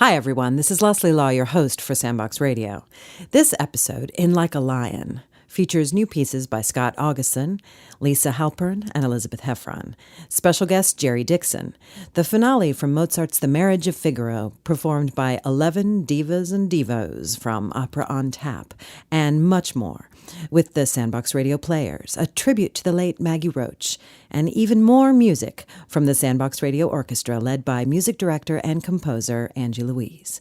Hi, everyone. This is Leslie Law, your host for Sandbox Radio. This episode, In Like a Lion, features new pieces by Scott Augustin, Lisa Halpern, and Elizabeth Heffron. Special guest Jerry Dixon. The finale from Mozart's The Marriage of Figaro, performed by 11 divas and divos from Opera on Tap, and much more, with the Sandbox Radio Players, a tribute to the late Maggie Roach, and even more music from the Sandbox Radio Orchestra, led by music director and composer Angie Louise.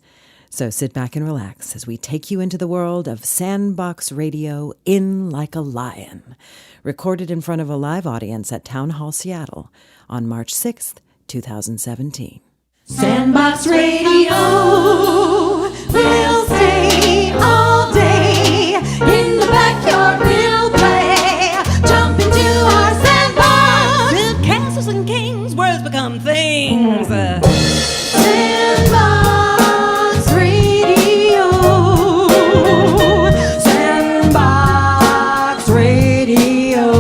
So sit back and relax as we take you into the world of Sandbox Radio In Like a Lion, recorded in front of a live audience at Town Hall Seattle on March 6th, 2017. Sandbox Radio will stay all day. In the backyard we'll play. Jump into our sandbox. Build castles and kings, words become things. Sandbox Radio. Sandbox Radio.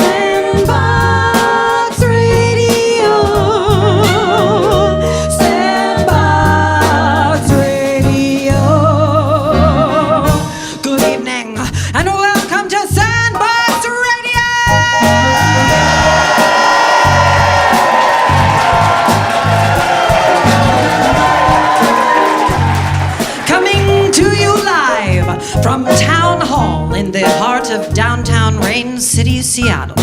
Sandbox Radio. Sandbox Radio. Good evening and welcome to Sandbox Radio. Coming to you live from Town Hall in the heart of downtown Rain City, Seattle.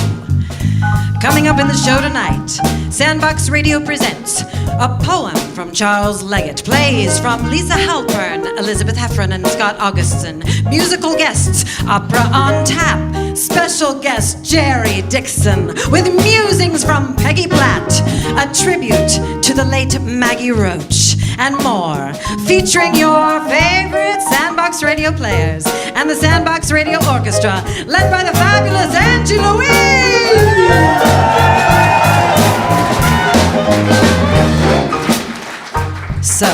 Coming up in the show tonight, Sandbox Radio presents a poem from Charles Leggett, plays from Lisa Halpern, Elizabeth Heffron, and Scott Augustin, musical guests, Opera on Tap, special guest Jerry Dixon, with musings from Peggy Platt, a tribute to the late Maggie Roach, and more, featuring your favorite Sandbox Radio players and the Sandbox Radio Orchestra, led by the fabulous Angie Louise. So,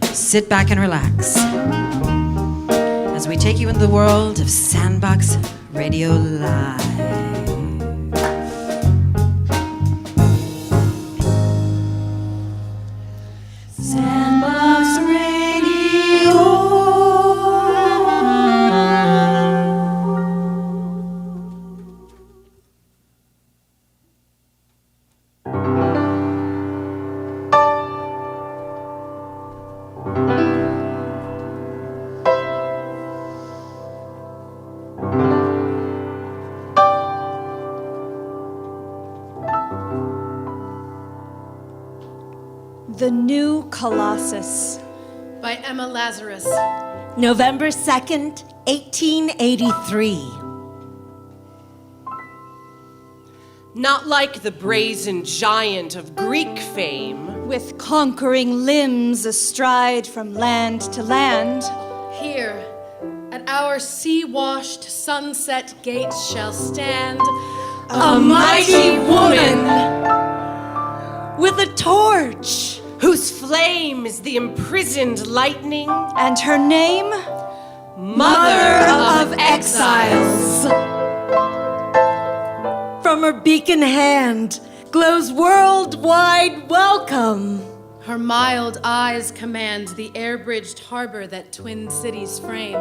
sit back and relax as we take you into the world of Sandbox Radio Live. Sandbox Radio. The New Colossus. By Emma Lazarus. November 2nd, 1883. Not like the brazen giant of Greek fame. With conquering limbs astride from land to land. Here, at our sea-washed sunset gates shall stand A mighty woman with a torch. whose flame is the imprisoned lightning. And her name? Mother of Exiles. From her beacon hand glows worldwide welcome. Her mild eyes command the air-bridged harbor that twin cities frame.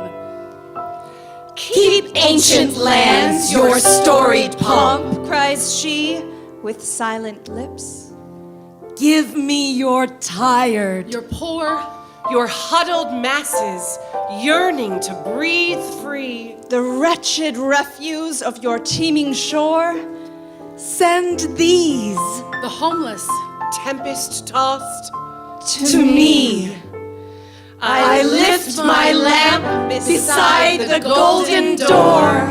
Keep ancient lands your storied pomp, cries she with silent lips. Give me your tired, Your poor, your huddled masses yearning to breathe free. the wretched refuse of your teeming shore. Send these The homeless, tempest-tossed. to me. I lift my lamp beside the golden door.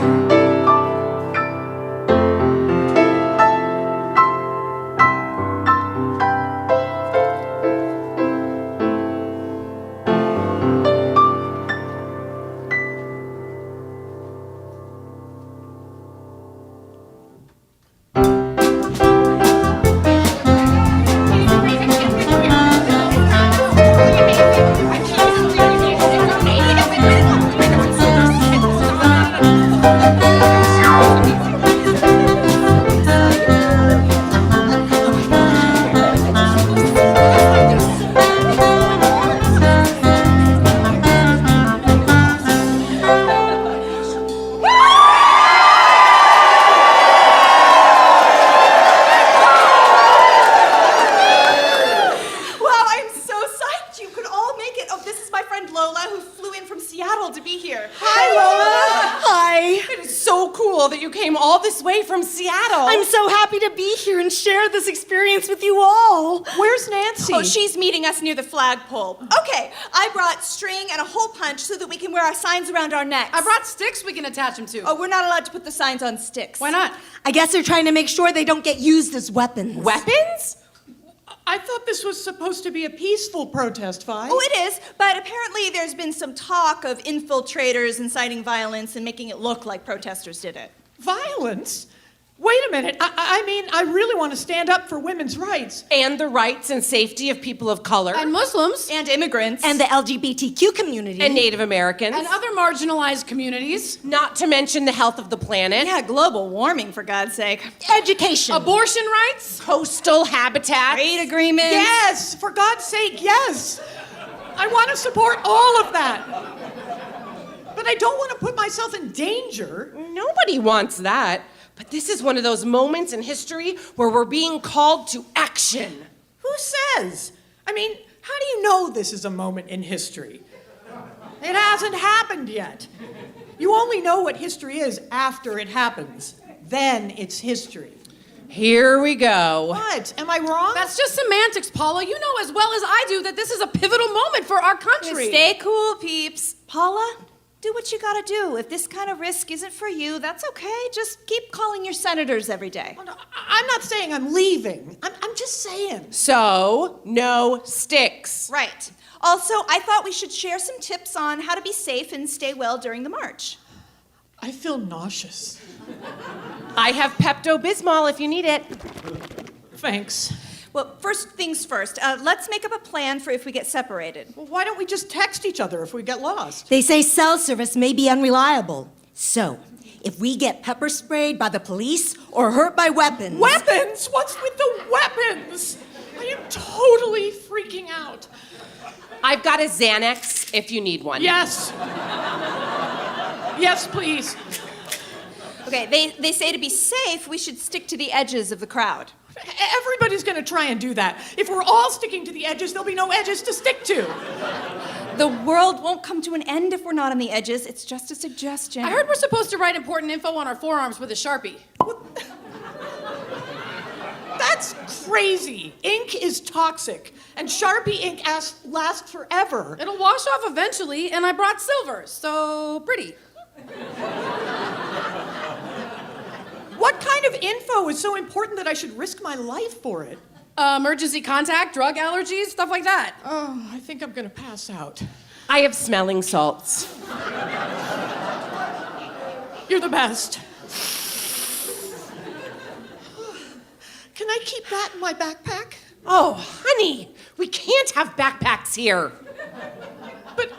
wonderful that you came all this way from Seattle. I'm so happy to be here and share this experience with you all. Where's Nancy? Oh, she's meeting us near the flagpole. Okay, I brought string and a hole punch so that we can wear our signs around our necks. I brought sticks we can attach them to. Oh, we're not allowed to put the signs on sticks. Why not? I guess they're trying to make sure they don't get used as weapons. Weapons? I thought this was supposed to be a peaceful protest, Vi. Oh, it is, but apparently there's been some talk of infiltrators inciting violence and making it look like protesters did it. Violence? Wait a minute. I mean, I really want to stand up for women's rights. And the rights and safety of people of color. And Muslims. And immigrants. And the LGBTQ community. And Native Americans. And other marginalized communities. Not to mention the health of the planet. Yeah, global warming, for God's sake. Education. Abortion rights. Coastal habitats. Trade agreements. Yes, for God's sake, yes. I want to support all of that. But I don't want to put myself in danger. Nobody wants that. But this is one of those moments in history where we're being called to action. Who says? I mean, how do you know this is a moment in history? It hasn't happened yet. You only know what history is after it happens. Then it's history. Here we go. What? Am I wrong? That's just semantics, Paula. You know as well as I do that this is a pivotal moment for our country. Stay cool, peeps. Paula, do what you gotta do. If this kind of risk isn't for you, that's okay. Just keep calling your senators every day. Oh, no, I'm not saying I'm leaving. I'm just saying. So, no sticks. Right. Also, I thought we should share some tips on how to be safe and stay well during the march. I feel nauseous. I have Pepto-Bismol if you need it. Thanks. Well, first things first. Let's make up a plan for if we get separated. Well, why don't we just text each other if we get lost? They say cell service may be unreliable. So, if we get pepper sprayed by the police or hurt by weapons... Weapons? What's with the weapons? I am totally freaking out. I've got a Xanax if you need one. Yes. Yes, please. Okay, they say to be safe, we should stick to the edges of the crowd. Everybody's going to try and do that. If we're all sticking to the edges, there'll be no edges to stick to. The world won't come to an end if we're not on the edges. It's just a suggestion. I heard we're supposed to write important info on our forearms with a Sharpie. That's crazy. Ink is toxic, and Sharpie ink lasts forever. It'll wash off eventually, and I brought silver, so pretty. What kind of info is so important that I should risk my life for it? Emergency contact, drug allergies, stuff like that. Oh, I think I'm going to pass out. I have smelling salts. You're the best. Can I keep that in my backpack? Oh, honey, we can't have backpacks here. But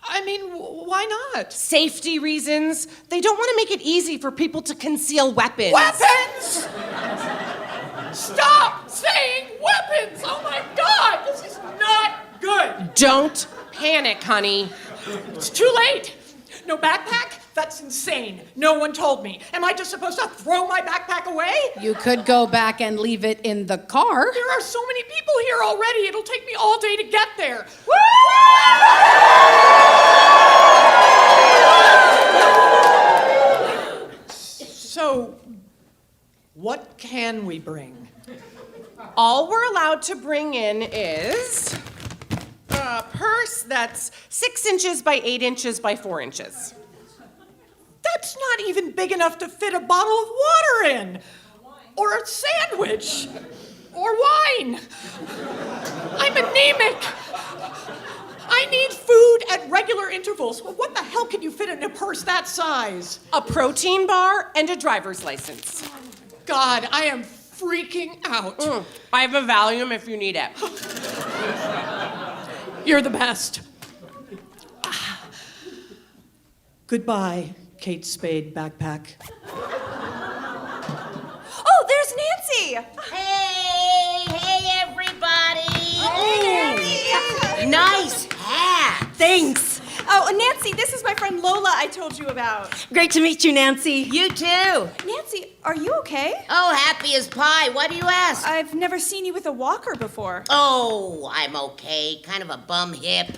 I mean, why not? Safety reasons. They don't want to make it easy for people to conceal weapons. Weapons! Stop saying weapons! Oh my God, this is not good. Don't panic, honey. It's too late. No backpack? That's insane. No one told me. Am I just supposed to throw my backpack away? You could go back and leave it in the car. There are so many people here already. It'll take me all day to get there. So, what can we bring? All we're allowed to bring in is a purse that's 6 inches by 8 inches by 4 inches. That's not even big enough to fit a bottle of water in. Or a sandwich. Or wine. I'm anemic. I need food at regular intervals. What the hell can you fit in a purse that size? A protein bar and a driver's license. God, I am freaking out. I have a Valium if you need it. You're the best. Goodbye, Kate Spade backpack. Oh, there's Nancy! Hey, everybody! Hey, Nancy! Nice hat! Thanks. Oh, Nancy, this is my friend Lola I told you about. Great to meet you, Nancy. You too. Nancy, are you okay? Oh, happy as pie. Why do you ask? I've never seen you with a walker before. Oh, I'm okay. Kind of a bum hip.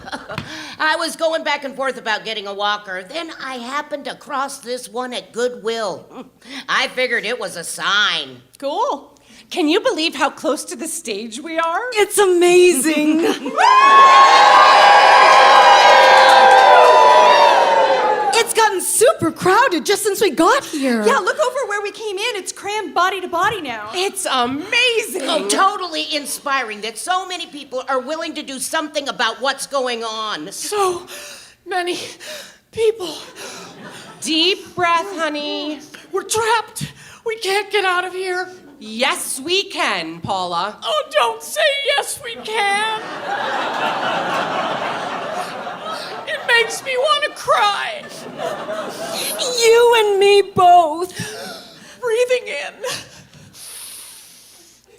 I was going back and forth about getting a walker. Then I happened to cross this one at Goodwill. I figured it was a sign. Cool. Can you believe how close to the stage we are? It's amazing. It's gotten super crowded just since we got here. Yeah, look over where we came in. It's crammed body to body now. It's amazing. Oh, totally inspiring that so many people are willing to do something about what's going on. So many people. Deep breath, honey. We're trapped. We can't get out of here. Yes, we can, Paula. Oh, don't say yes, we can. It makes me want to cry. You and me both. Breathing in.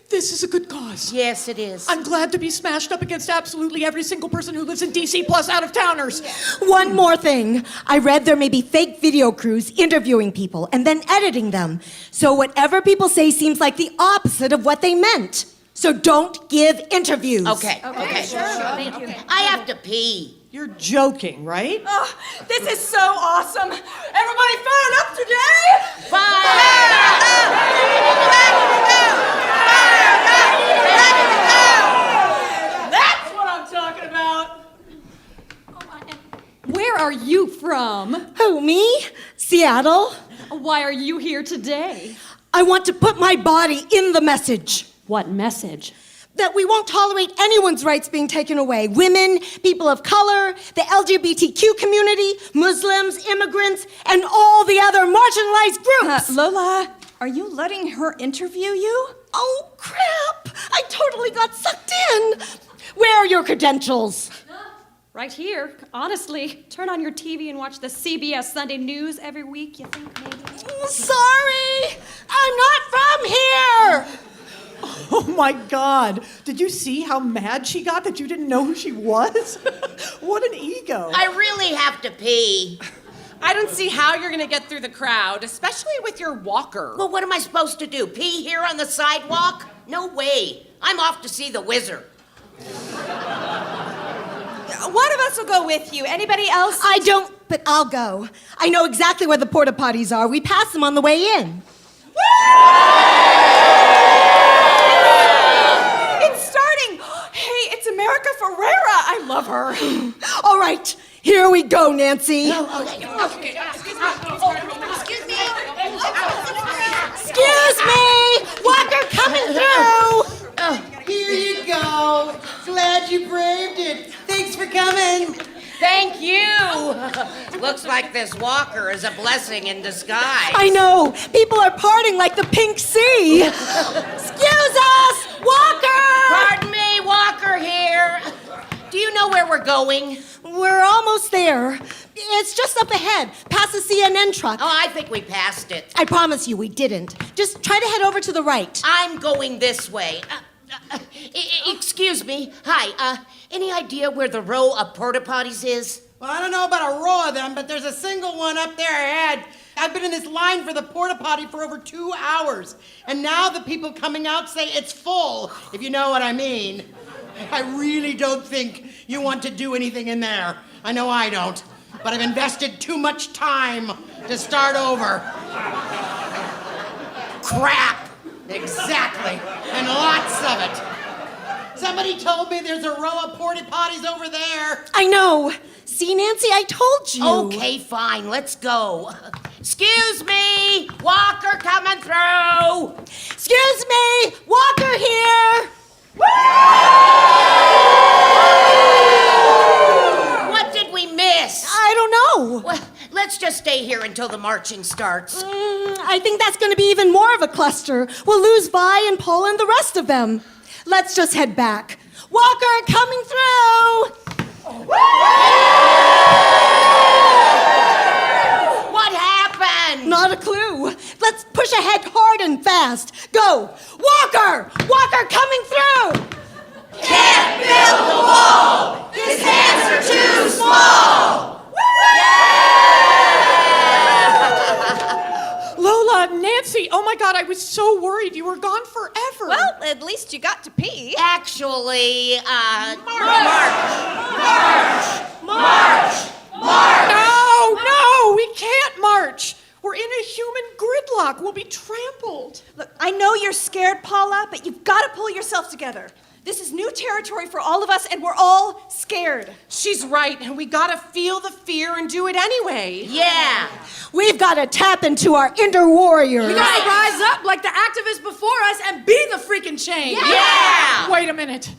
This is a good cause. Yes, it is. I'm glad to be smashed up against absolutely every single person who lives in D.C. plus out-of-towners. One more thing. I read there may be fake video crews interviewing people and then editing them. So whatever people say seems like the opposite of what they meant. So don't give interviews. Okay. Sure. Thank you. I have to pee. You're joking, right? Oh, this is so awesome. Everybody fired up today? That's what I'm talking about. Where are you from? Who, me? Seattle. Why are you here today? I want to put my body in the message. What message? That we won't tolerate anyone's rights being taken away. Women, people of color, the LGBTQ community, Muslims, immigrants, and all the other marginalized groups. Lola, are you letting her interview you? Oh, crap! I totally got sucked in. Where are your credentials? Right here. Honestly, turn on your TV and watch the CBS Sunday News every week, you think maybe? Sorry, I'm not from here. Oh my God. Did you see how mad she got that you didn't know who she was? What an ego. I really have to pee. I don't see how you're gonna get through the crowd, especially with your walker. Well, what am I supposed to do? Pee here on the sidewalk? No way. I'm off to see the wizard. One of us will go with you. Anybody else? I don't, but I'll go. I know exactly where the porta potties are. We passed them on the way in. It's starting. Hey, it's America Ferrera. I love her. All right, here we go, Nancy. Excuse me, Walker coming through. Here you go. Glad you braved it. Thanks for coming. Thank you. Looks like this walker is a blessing in disguise. I know. People are partying like the Pink Sea. Excuse us, Walker. Pardon me, Walker here. Do you know where we're going? We're almost there. It's just up ahead, past the CNN truck. Oh, I think we passed it. I promise you we didn't. Just try to head over to the right. I'm going this way. Excuse me. Hi. Any idea where the row of porta potties is? Well, I don't know about a row of them, but there's a single one up there ahead. I've been in this line for the porta potty for over 2 hours, and now the people coming out say it's full, if you know what I mean. I really don't think you want to do anything in there. I know I don't, but I've invested too much time to start over. Crap! Exactly, and lots of it. Somebody told me there's a row of porta potties over there. I know. See, Nancy, I told you. Okay, fine, let's go. Excuse me, Walker coming through. Excuse me, Walker here. What did we miss? I don't know. Well, let's just stay here until the marching starts. I think that's going to be even more of a cluster. We'll lose Vi and Paula and the rest of them. Let's just head back. Walker, coming through! What happened? Not a clue. Let's push ahead hard and fast. Go! Walker! Walker, coming through! Can't build the wall! His hands are too small! least you got to pee. Actually, No, we can't march. We're in a human gridlock. We'll be trampled. Look, I know you're scared, Paula, but you've got to pull yourself together. This is new territory for all of us, and we're all scared. She's right, and we gotta feel the fear and do it anyway. yeah. We've got to tap into our inner warrior. We gotta rise up like the activists before us and be the freaking change. Yeah. Wait a minute.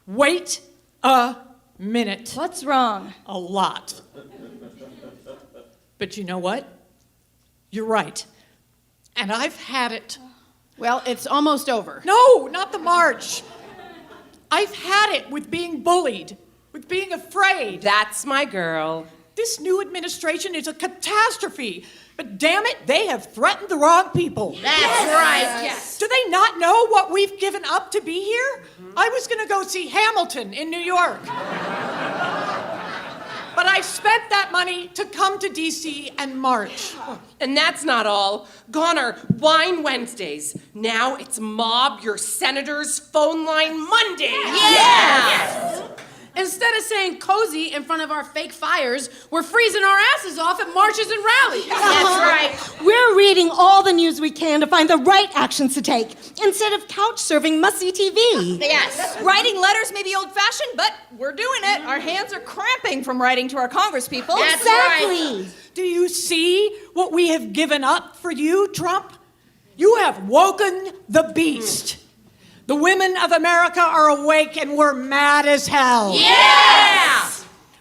Wait a minute. What's wrong? A lot. But you know what? You're right. And I've had it. Well, it's almost over. No, not the march. I've had it with being bullied, with being afraid. That's my girl. This new administration is a catastrophe. But damn it, they have threatened the wrong people. That's right. Yes. Do they not know what we've given up to be here? I was going to go see Hamilton in New York. But I spent that money to come to D.C. and march. And that's not all. Gone are Wine Wednesdays. Now it's Mob Your Senators Phone Line Mondays. Yeah. Instead of saying cozy in front of our fake fires, we're freezing our asses off at marches and rallies. That's right. We're reading all the news we can to find the right actions to take instead of couch surfing must-see TV. Yes. Writing letters may be old-fashioned, but we're doing it. Our hands are cramping from writing to our congresspeople. That's Exactly. right. Do you see what we have given up for you, Trump? You have woken the beast. The women of America are awake and we're mad as hell. Yeah.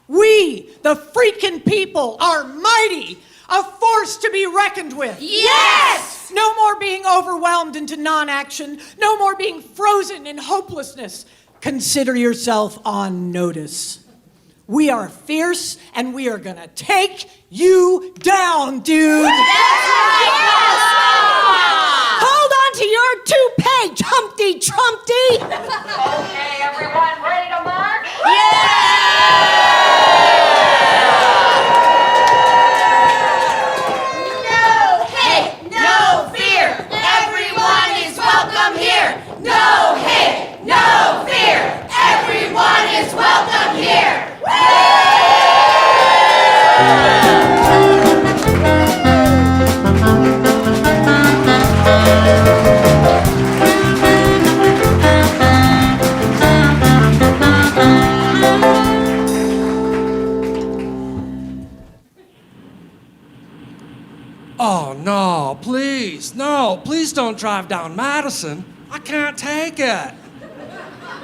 We, the freaking people, are mighty, a force to be reckoned with. Yes. No more being overwhelmed into non-action. No more being frozen in hopelessness. Consider yourself on notice. We are fierce and we are gonna take you down, dude. Hold on to your toupee, Humpty Trumpty. Okay, everyone, ready to march? No hate, no fear. Everyone is welcome here. No hate, no fear. Everyone is welcome here. Oh, no, please don't drive down Madison. I can't take it.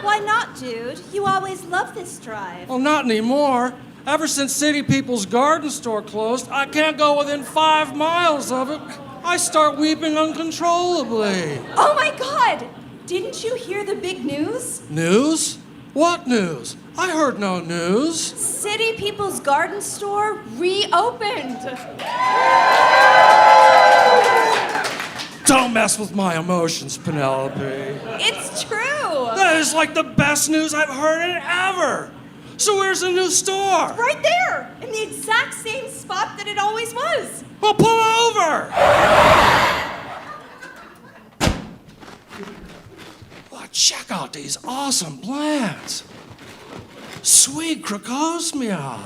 Why not, dude? You always love this drive. Well, not anymore. Ever since City People's Garden Store closed, I can't go within 5 miles of it. I start weeping uncontrollably. Oh my God! Didn't you hear the big news? News? What news? I heard no news. City People's Garden Store reopened. Don't mess with my emotions, Penelope. It's true. That is like the best news I've heard in ever. So where's the new store? Right there, in the exact same spot that it always was. Well, pull over! Well, check out these awesome plants. Sweet crocosmia.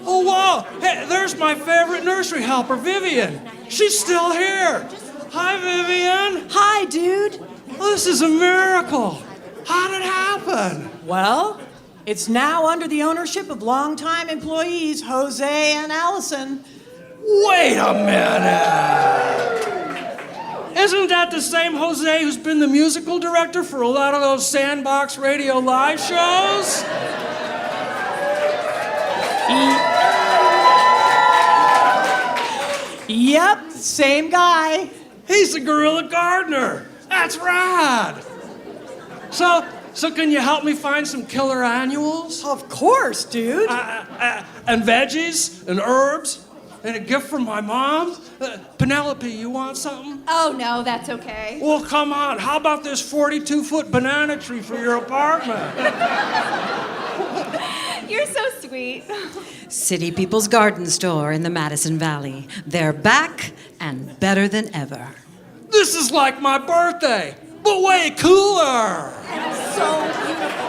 Oh, wow. Hey, there's my favorite nursery helper, Vivian. She's still here. Hi, Vivian. Hi, dude. Oh, this is a miracle. How did it happen? Well, it's now under the ownership of longtime employees Jose and Allison. Wait a minute. Isn't that the same Jose who's been the musical director for a lot of those Sandbox Radio live shows? Yep, same guy. He's the gorilla gardener. That's rad. So can you help me find some killer annuals? Of course, dude. And veggies and herbs and a gift from my mom. Penelope, you want something? Oh no, that's okay. Well, come on. How about this 42-foot banana tree for your apartment? You're so sweet. sweet. City People's Garden Store in the Madison Valley. They're back and better than ever. This is like my birthday, but way cooler. So beautiful.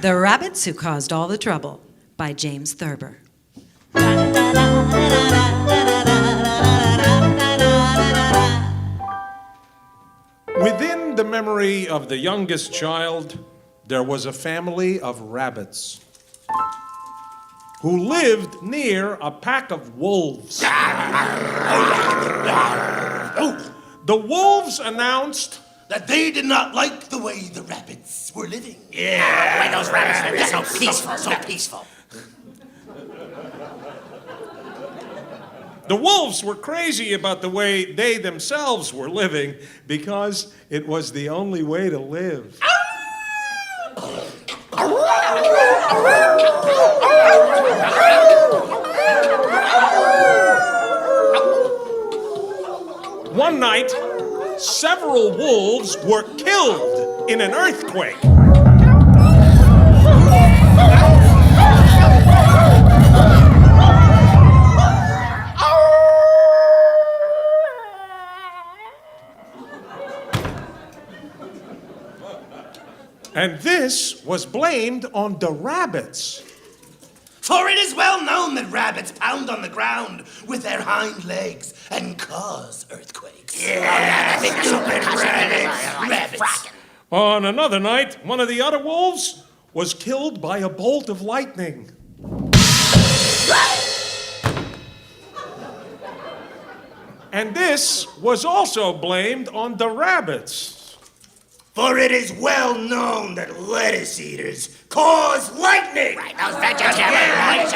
The Rabbits Who Caused All the Trouble by James Thurber. Within the memory of the youngest child, there was a family of rabbits who lived near a pack of wolves. The wolves announced that they did not like the way the rabbits were living. Yeah, the way those rabbits live. So peaceful, so peaceful. The wolves were crazy about the way they themselves were living because it was the only way to live. One night, several wolves were killed in an earthquake. And this was blamed on the rabbits. For it is well known that rabbits pound on the ground with their hind legs and cause earthquakes. Rabbits. On another night, one of the other wolves was killed by a bolt of lightning. And this was also blamed on the rabbits. For it is well known that lettuce eaters cause lightning. Right, those vegetarians.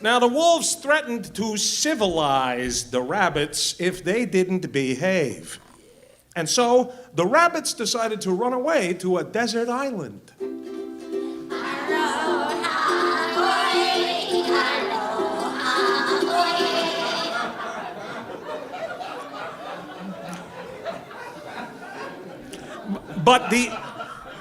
Now, the wolves threatened to civilize the rabbits if they didn't behave. And so, the rabbits decided to run away to a desert island. But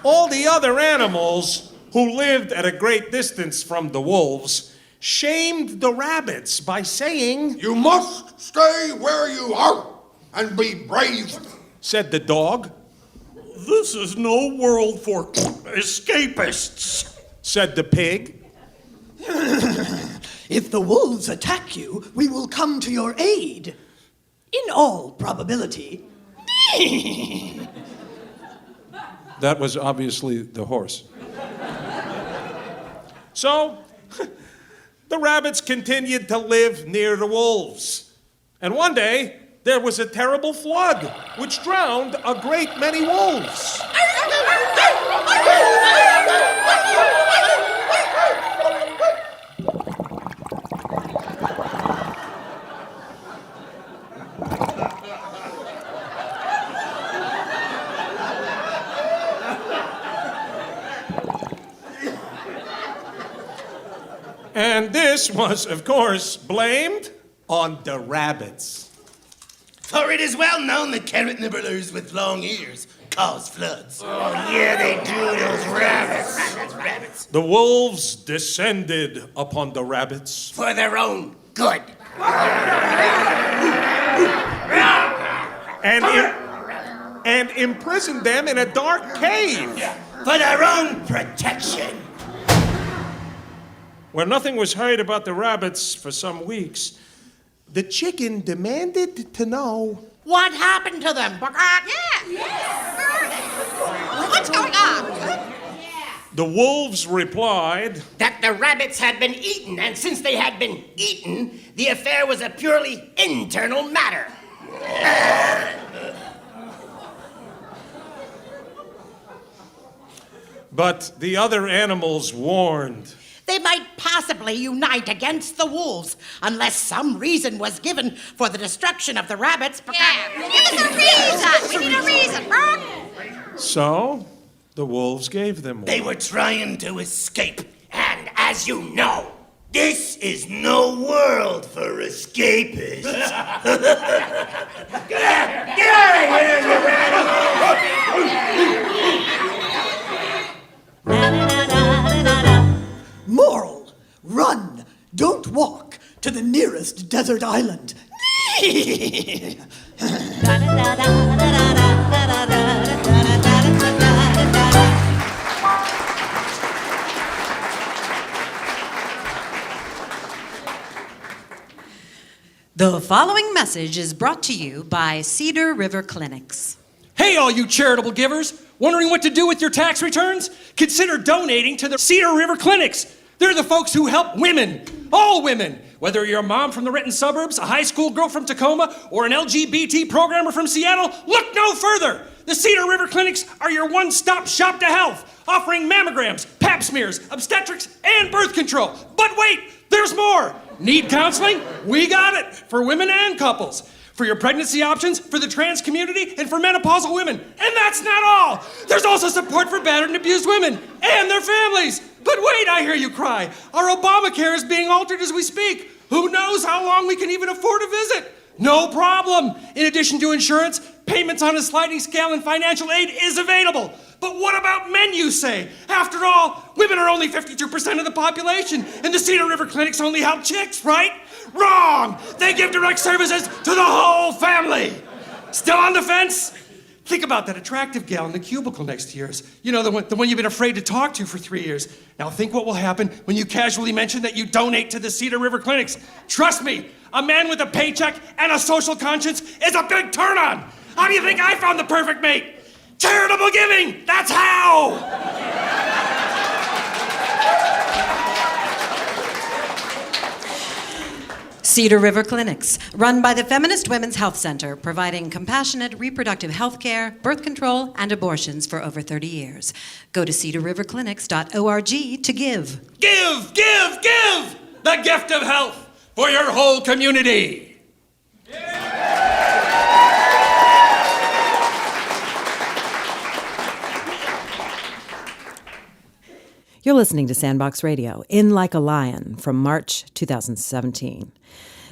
all the other animals who lived at a great distance from the wolves shamed the rabbits by saying, "You must stay where you are and be brave," said the dog. "This is no world for escapists," said the pig. "If the wolves attack you, we will come to your aid. In all probability." That was obviously the horse. So, the rabbits continued to live near the wolves. And one day, there was a terrible flood, which drowned a great many wolves. And this was, of course, blamed on the rabbits. For it is well known that carrot nibblers with long ears cause floods. Oh, yeah, they do, those rabbits. The wolves descended upon the rabbits For their own good. and imprisoned them in a dark cave. For their own protection. Where nothing was heard about the rabbits for some weeks, the chicken demanded to know what happened to them. What's going on? The wolves replied that the rabbits had been eaten, and since they had been eaten, the affair was a purely internal matter. But the other animals warned. They might possibly unite against the wolves unless some reason was given for the destruction of the rabbits. Yeah, give us a reason. We need a reason, huh? So, The wolves gave them one. They were trying to escape. And as you know, this is no world for escapists. Get out of here, you Moral, run, don't walk to the nearest desert island. The following message is brought to you by Cedar River Clinics. Hey, all you charitable givers! Wondering what to do with your tax returns? Consider donating to the Cedar River Clinics. They're the folks who help women, all women. Whether you're a mom from the Renton suburbs, a high school girl from Tacoma, or an LGBT programmer from Seattle, look no further. The Cedar River Clinics are your one-stop shop to health, offering mammograms, pap smears, obstetrics, and birth control. But wait, there's more. Need counseling? We got it, for women and couples. For your pregnancy options, for the trans community, and for menopausal women. And that's not all. There's also support for battered and abused women and their families. But wait, I hear you cry. Our Obamacare is being altered as we speak. Who knows how long we can even afford a visit? No problem. In addition to insurance, payments on a sliding scale and financial aid is available. But what about men, you say? After all, women are only 52% of the population, and the Cedar River Clinics only help chicks, right? Wrong! They give direct services to the whole family. Still on the fence? Think about that attractive gal in the cubicle next to yours. You know, the one you've been afraid to talk to for 3 years. Now think what will happen when you casually mention that you donate to the Cedar River Clinics. Trust me, a man with a paycheck and a social conscience is a big turn-on. How do you think I found the perfect mate? Charitable giving, that's how! Cedar River Clinics, run by the Feminist Women's Health Center, providing compassionate reproductive health care, birth control, and abortions for over 30 years. Go to cedarriverclinics.org to give. Give, give, give! The gift of health for your whole community. You're listening to Sandbox Radio, In Like a Lion, from March 2017.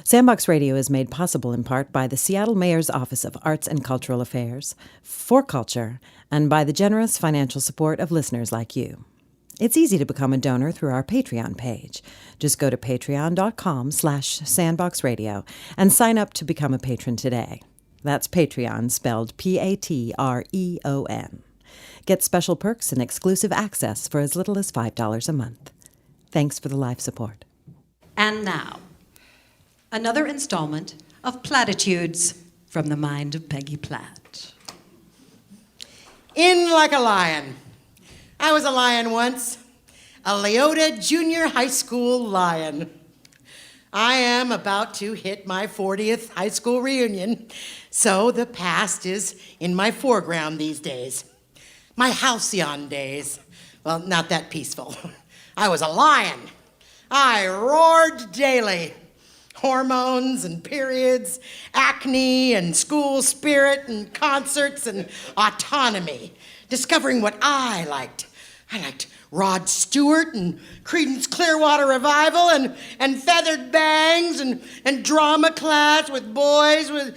Sandbox Radio is made possible in part by the Seattle Mayor's Office of Arts and Cultural Affairs, For Culture, and by the generous financial support of listeners like you. It's easy to become a donor through our Patreon page. Just go to patreon.com/sandboxradio and sign up to become a patron today. That's Patreon, spelled Patreon. Get special perks and exclusive access for as little as $5 a month. Thanks for the live support. And now, another installment of Platitudes from the mind of Peggy Platt. In like a lion. I was a lion once, a Leota Junior High School lion. I am about to hit my 40th high school reunion, so the past is in my foreground these days. My halcyon days. Well, not that peaceful. I was a lion. I roared daily. Hormones and periods, acne and school spirit and concerts and autonomy. Discovering what I liked. I liked Rod Stewart and Creedence Clearwater Revival and feathered bangs and drama class with boys with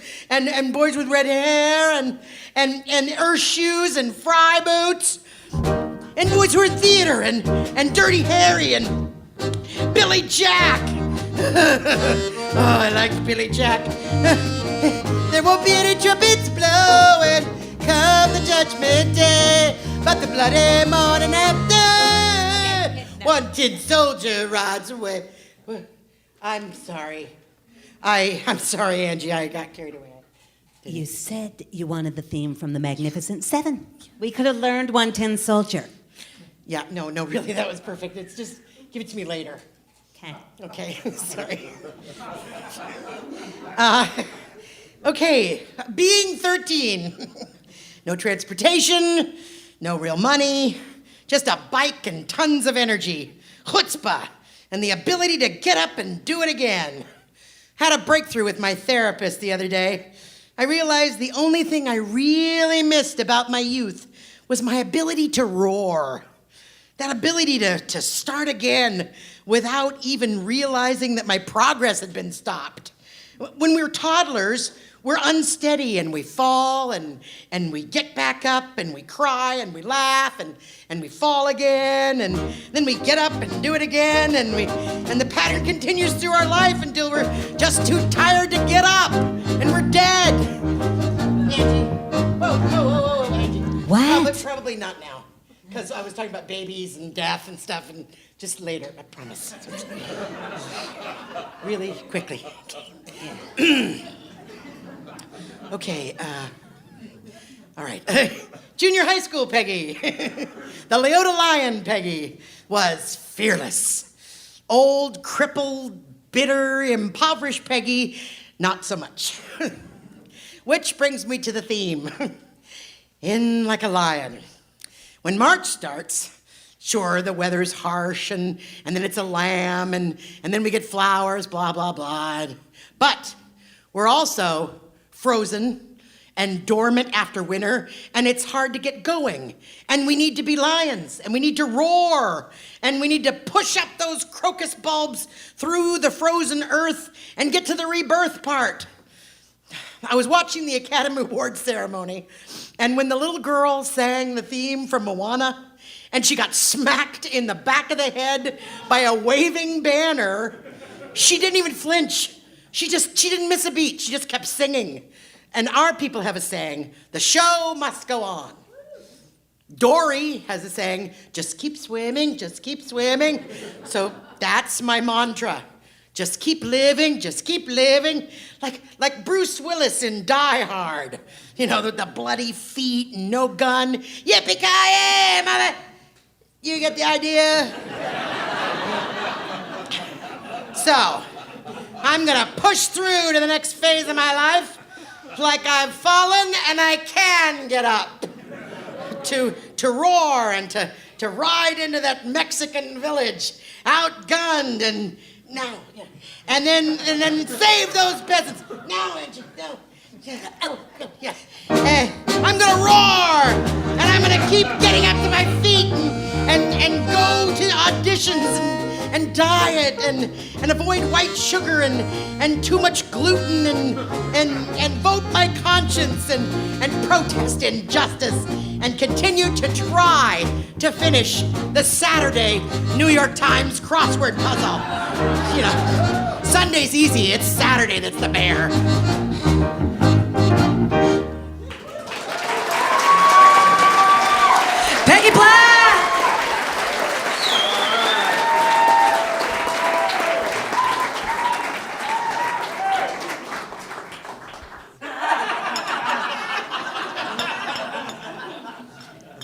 boys with red hair and earth shoes and fry boots and boys who were theater and Dirty Harry and Billy Jack. Oh, I liked Billy Jack. There won't be any trumpets blowing come the judgment day, but the bloody morning after, one tin soldier rides away. I'm sorry. I'm sorry, Angie. I got carried away. You said you wanted the theme from the Magnificent Seven. We could have learned One Tin Soldier. Yeah, no, really, that was perfect. It's just, give it to me later. Okay, sorry. Okay, being 13. No transportation, no real money, just a bike and tons of energy, chutzpah, and the ability to get up and do it again. Had a breakthrough with my therapist the other day. I realized the only thing I really missed about my youth was my ability to roar. That ability to start again without even realizing that my progress had been stopped. When we were toddlers, we're unsteady and we fall and we get back up and we cry and we laugh and we fall again and then we get up and do it again and the pattern continues through our life until we're just too tired to get up and we're dead. Angie, whoa, Angie. What? Probably not now, because I was talking about babies and death and stuff, and just later, I promise. Really quickly. Okay, all right. Junior high school Peggy, the Leota Lion Peggy, was fearless. Old, crippled, bitter, impoverished Peggy, not so much. Which brings me to the theme, In Like a Lion. When March starts, sure, the weather's harsh, and then it's a lamb, and then we get flowers, blah, blah, blah. But we're also frozen and dormant after winter, and it's hard to get going. And we need to be lions, and we need to roar, and we need to push up those crocus bulbs through the frozen earth and get to the rebirth part. I was watching the Academy Awards ceremony, and when the little girl sang the theme from Moana, and she got smacked in the back of the head by a waving banner, she didn't even flinch. She didn't miss a beat. She just kept singing. And our people have a saying, the show must go on. Dory has a saying, just keep swimming, just keep swimming. So that's my mantra. Just keep living, just keep living. Like Bruce Willis in Die Hard. You know, the bloody feet and no gun. Yippee-ki-yay, mother! You get the idea? So, I'm gonna push through to the next phase of my life like I've fallen and I can get up. To roar and to ride into that Mexican village, outgunned and now, yeah. And then save those peasants. Now, Angie, no. Yeah. Oh, yeah. I'm gonna roar, and I'm gonna keep getting up to my feet and go to auditions and diet and avoid white sugar and too much gluten and vote my conscience and protest injustice and continue to try to finish the Saturday New York Times crossword puzzle. You know, Sunday's easy, it's Saturday that's the bear. Peggy Black!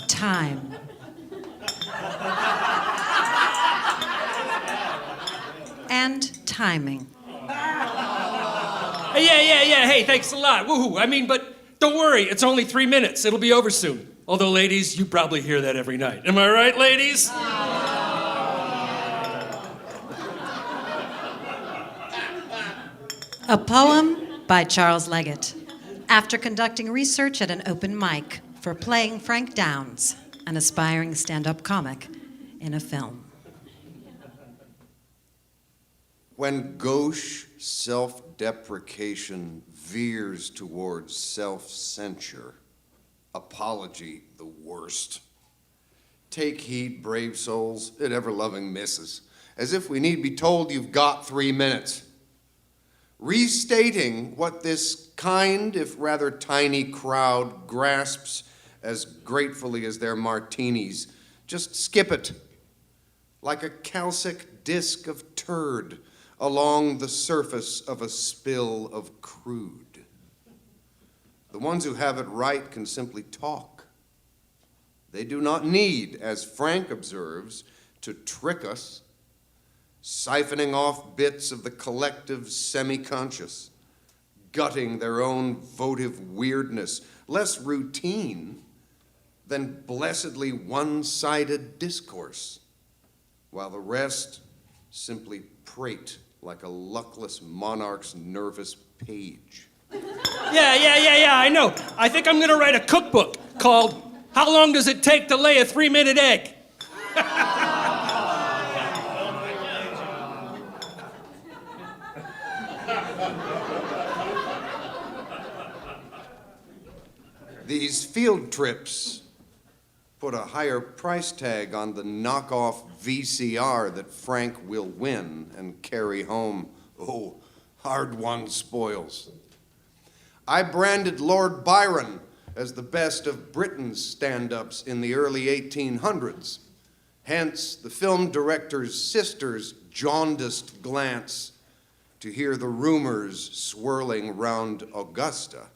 Time. And timing. Yeah. Hey, thanks a lot. Woohoo. I mean, but don't worry. It's only 3 minutes. It'll be over soon. Although, ladies, you probably hear that every night. Am I right, ladies? A poem by Charles Leggett. After conducting research at an open mic for playing Frank Downs, an aspiring stand-up comic, in a film. When gauche self-deprecation veers towards self-censure, apology the worst. Take heed, brave souls, it ever-loving misses, as if we need be told you've got 3 minutes. Restating what this kind, if rather tiny crowd grasps as gratefully as their martinis, just skip it, like a calcic disc of turd along the surface of a spill of crude. The ones who have it right can simply talk. They do not need, as Frank observes, to trick us, siphoning off bits of the collective semi-conscious, gutting their own votive weirdness, less routine than blessedly one-sided discourse, while the rest simply prate like a luckless monarch's nervous page. Yeah, I know. I think I'm gonna write a cookbook called How long does it take to lay a 3-minute egg? These field trips put a higher price tag on the knockoff VCR that Frank will win and carry home. Oh, hard-won spoils. I branded Lord Byron as the best of Britain's stand-ups in the early 1800s. Hence, the film director's sister's jaundiced glance to hear the rumors swirling round Augusta.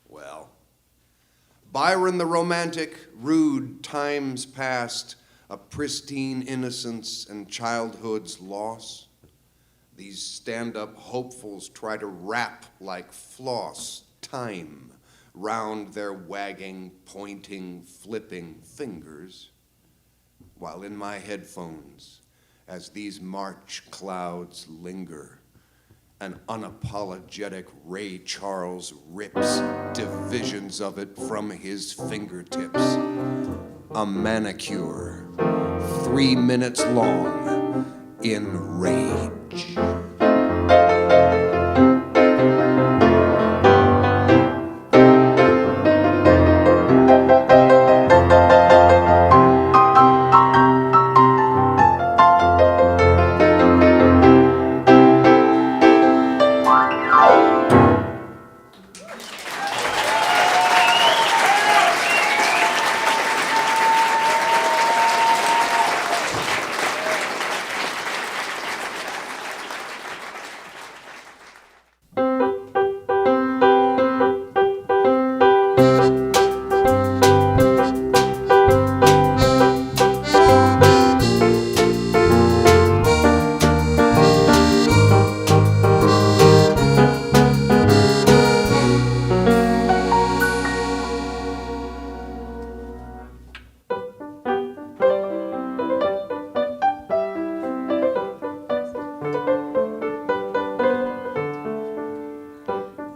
Well, Byron the romantic, rude times past, a pristine innocence and childhood's loss. These stand-up hopefuls try to rap like floss time round their wagging, pointing, flipping fingers, while in my headphones, as these March clouds linger, an unapologetic Ray Charles rips divisions of it from his fingertips. A manicure, 3 minutes long, in rage.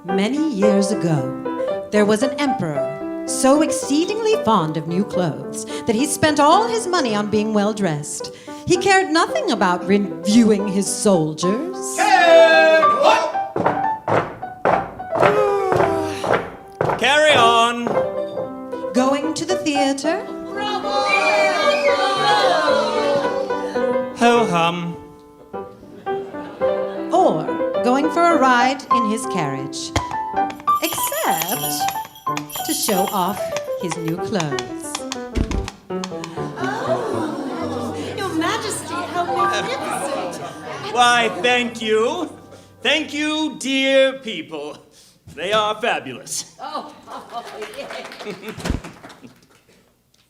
Many years ago, there was an emperor so exceedingly fond of new clothes that he spent all his money on being well dressed. He cared nothing about reviewing his soldiers. Carry on. Going to the theater. Ho-hum. Or going for a ride in his carriage. Except to show off his new clothes. Your Majesty, how magnificent! Why, thank you. Thank you, dear people. They are fabulous.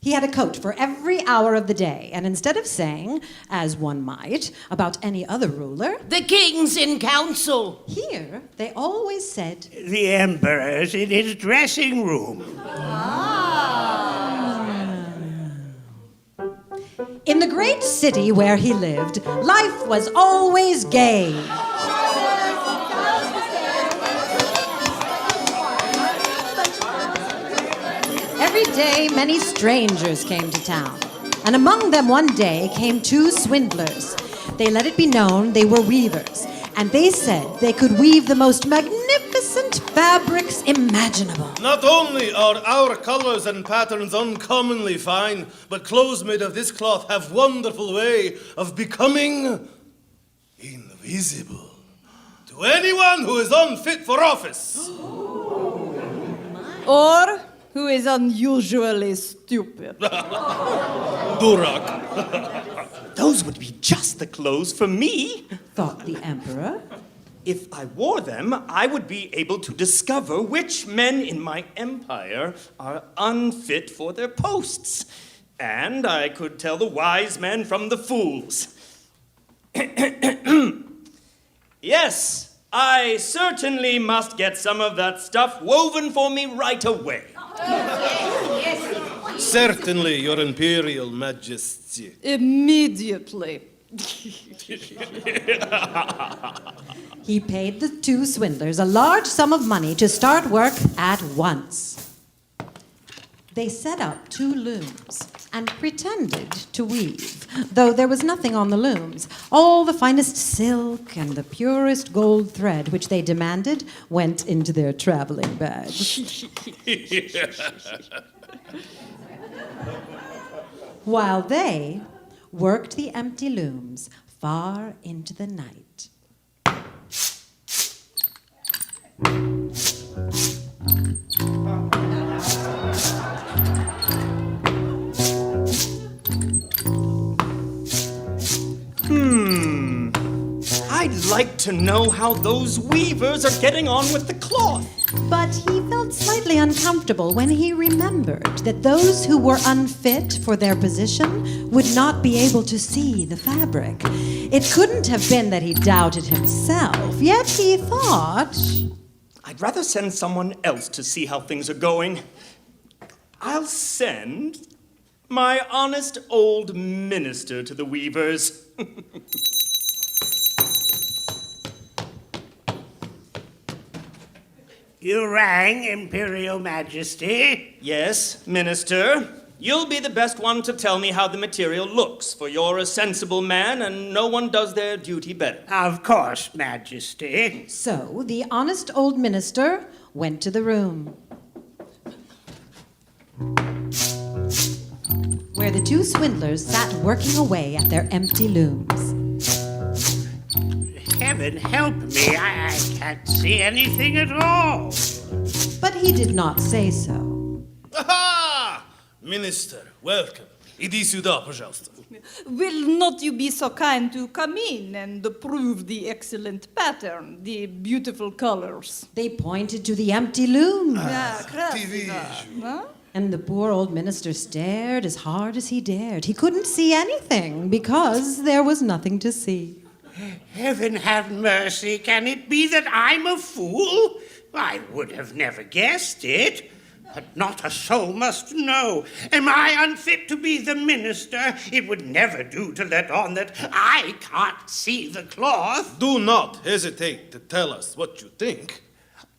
He had a coat for every hour of the day, and instead of saying, as one might, about any other ruler, "The king's in council," here they always said, "The emperor's in his dressing room." In the great city where he lived, life was always gay. Every day, many strangers came to town, and among them one day came 2 swindlers. They let it be known they were weavers, and they said they could weave the most magnificent fabrics imaginable. Not only are our colors and patterns uncommonly fine, but clothes made of this cloth have wonderful way of becoming invisible to anyone who is unfit for office. Or who is unusually stupid. Durak. Those would be just the clothes for me, thought the emperor. If I wore them, I would be able to discover which men in my empire are unfit for their posts. And I could tell the wise men from the fools. Yes, I certainly must get some of that stuff woven for me right away. Certainly, Your Imperial Majesty. Immediately. He paid the 2 swindlers a large sum of money to start work at once. They set up 2 looms and pretended to weave, though there was nothing on the looms. All the finest silk and the purest gold thread, which they demanded, went into their traveling bags. While they worked the empty looms far into the night. I'd like to know how those weavers are getting on with the cloth. But he felt slightly uncomfortable when he remembered that those who were unfit for their position would not be able to see the fabric. It couldn't have been that he doubted himself, yet he thought... I'd rather send someone else to see how things are going. I'll send my honest old minister to the weavers. You rang, Imperial Majesty? Yes, Minister. You'll be the best one to tell me how the material looks, for you're a sensible man and no one does their duty better. Of course, Majesty. So the honest old minister went to the room where the 2 swindlers sat working away at their empty looms. Heaven help me, I can't see anything at all. But he did not say so. Aha! Minister, welcome. Иди сюда, пожалуйста. Will not you be so kind to come in and prove the excellent pattern, the beautiful colors? They pointed to the empty looms. Huh? And the poor old minister stared as hard as he dared. He couldn't see anything because there was nothing to see. Heaven have mercy, can it be that I'm a fool? I would have never guessed it. But not a soul must know. Am I unfit to be the minister? It would never do to let on that I can't see the cloth. Do not hesitate to tell us what you think.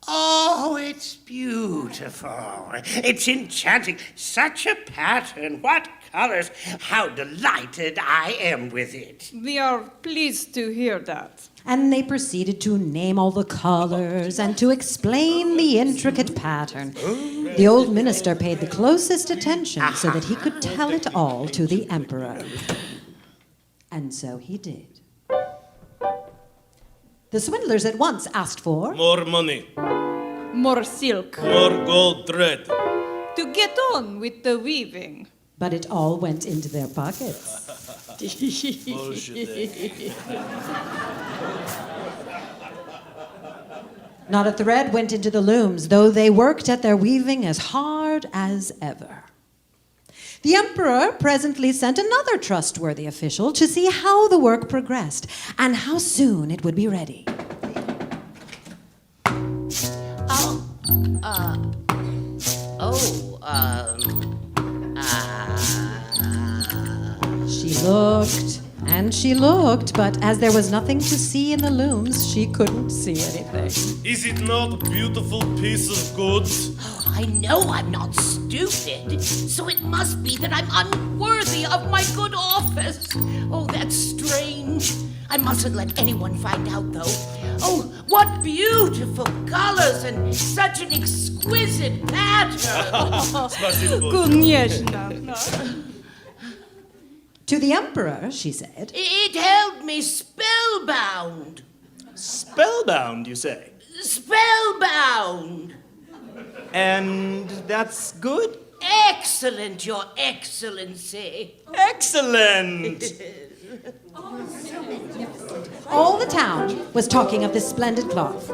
Oh, it's beautiful. It's enchanting. Such a pattern. What colors. How delighted I am with it. We are pleased to hear that. And they proceeded to name all the colors and to explain the intricate pattern. The old minister paid the closest attention so that he could tell it all to the emperor. And so he did. The swindlers at once asked for... More money. More silk. More gold thread. To get on with the weaving. But it all went into their pockets. Not a thread went into the looms, though they worked at their weaving as hard as ever. The emperor presently sent another trustworthy official to see how the work progressed and how soon it would be ready. She looked and she looked, but as there was nothing to see in the looms, she couldn't see anything. Is it not a beautiful piece of goods? I know I'm not stupid, so it must be that I'm unworthy of my good office. Oh, that's strange. I mustn't let anyone find out, though. Oh, what beautiful colors and such an exquisite pattern. To the emperor, she said, It held me spellbound. Spellbound, you say? Spellbound. And that's good? Excellent, Your Excellency. Excellent! All the town was talking of this splendid cloth,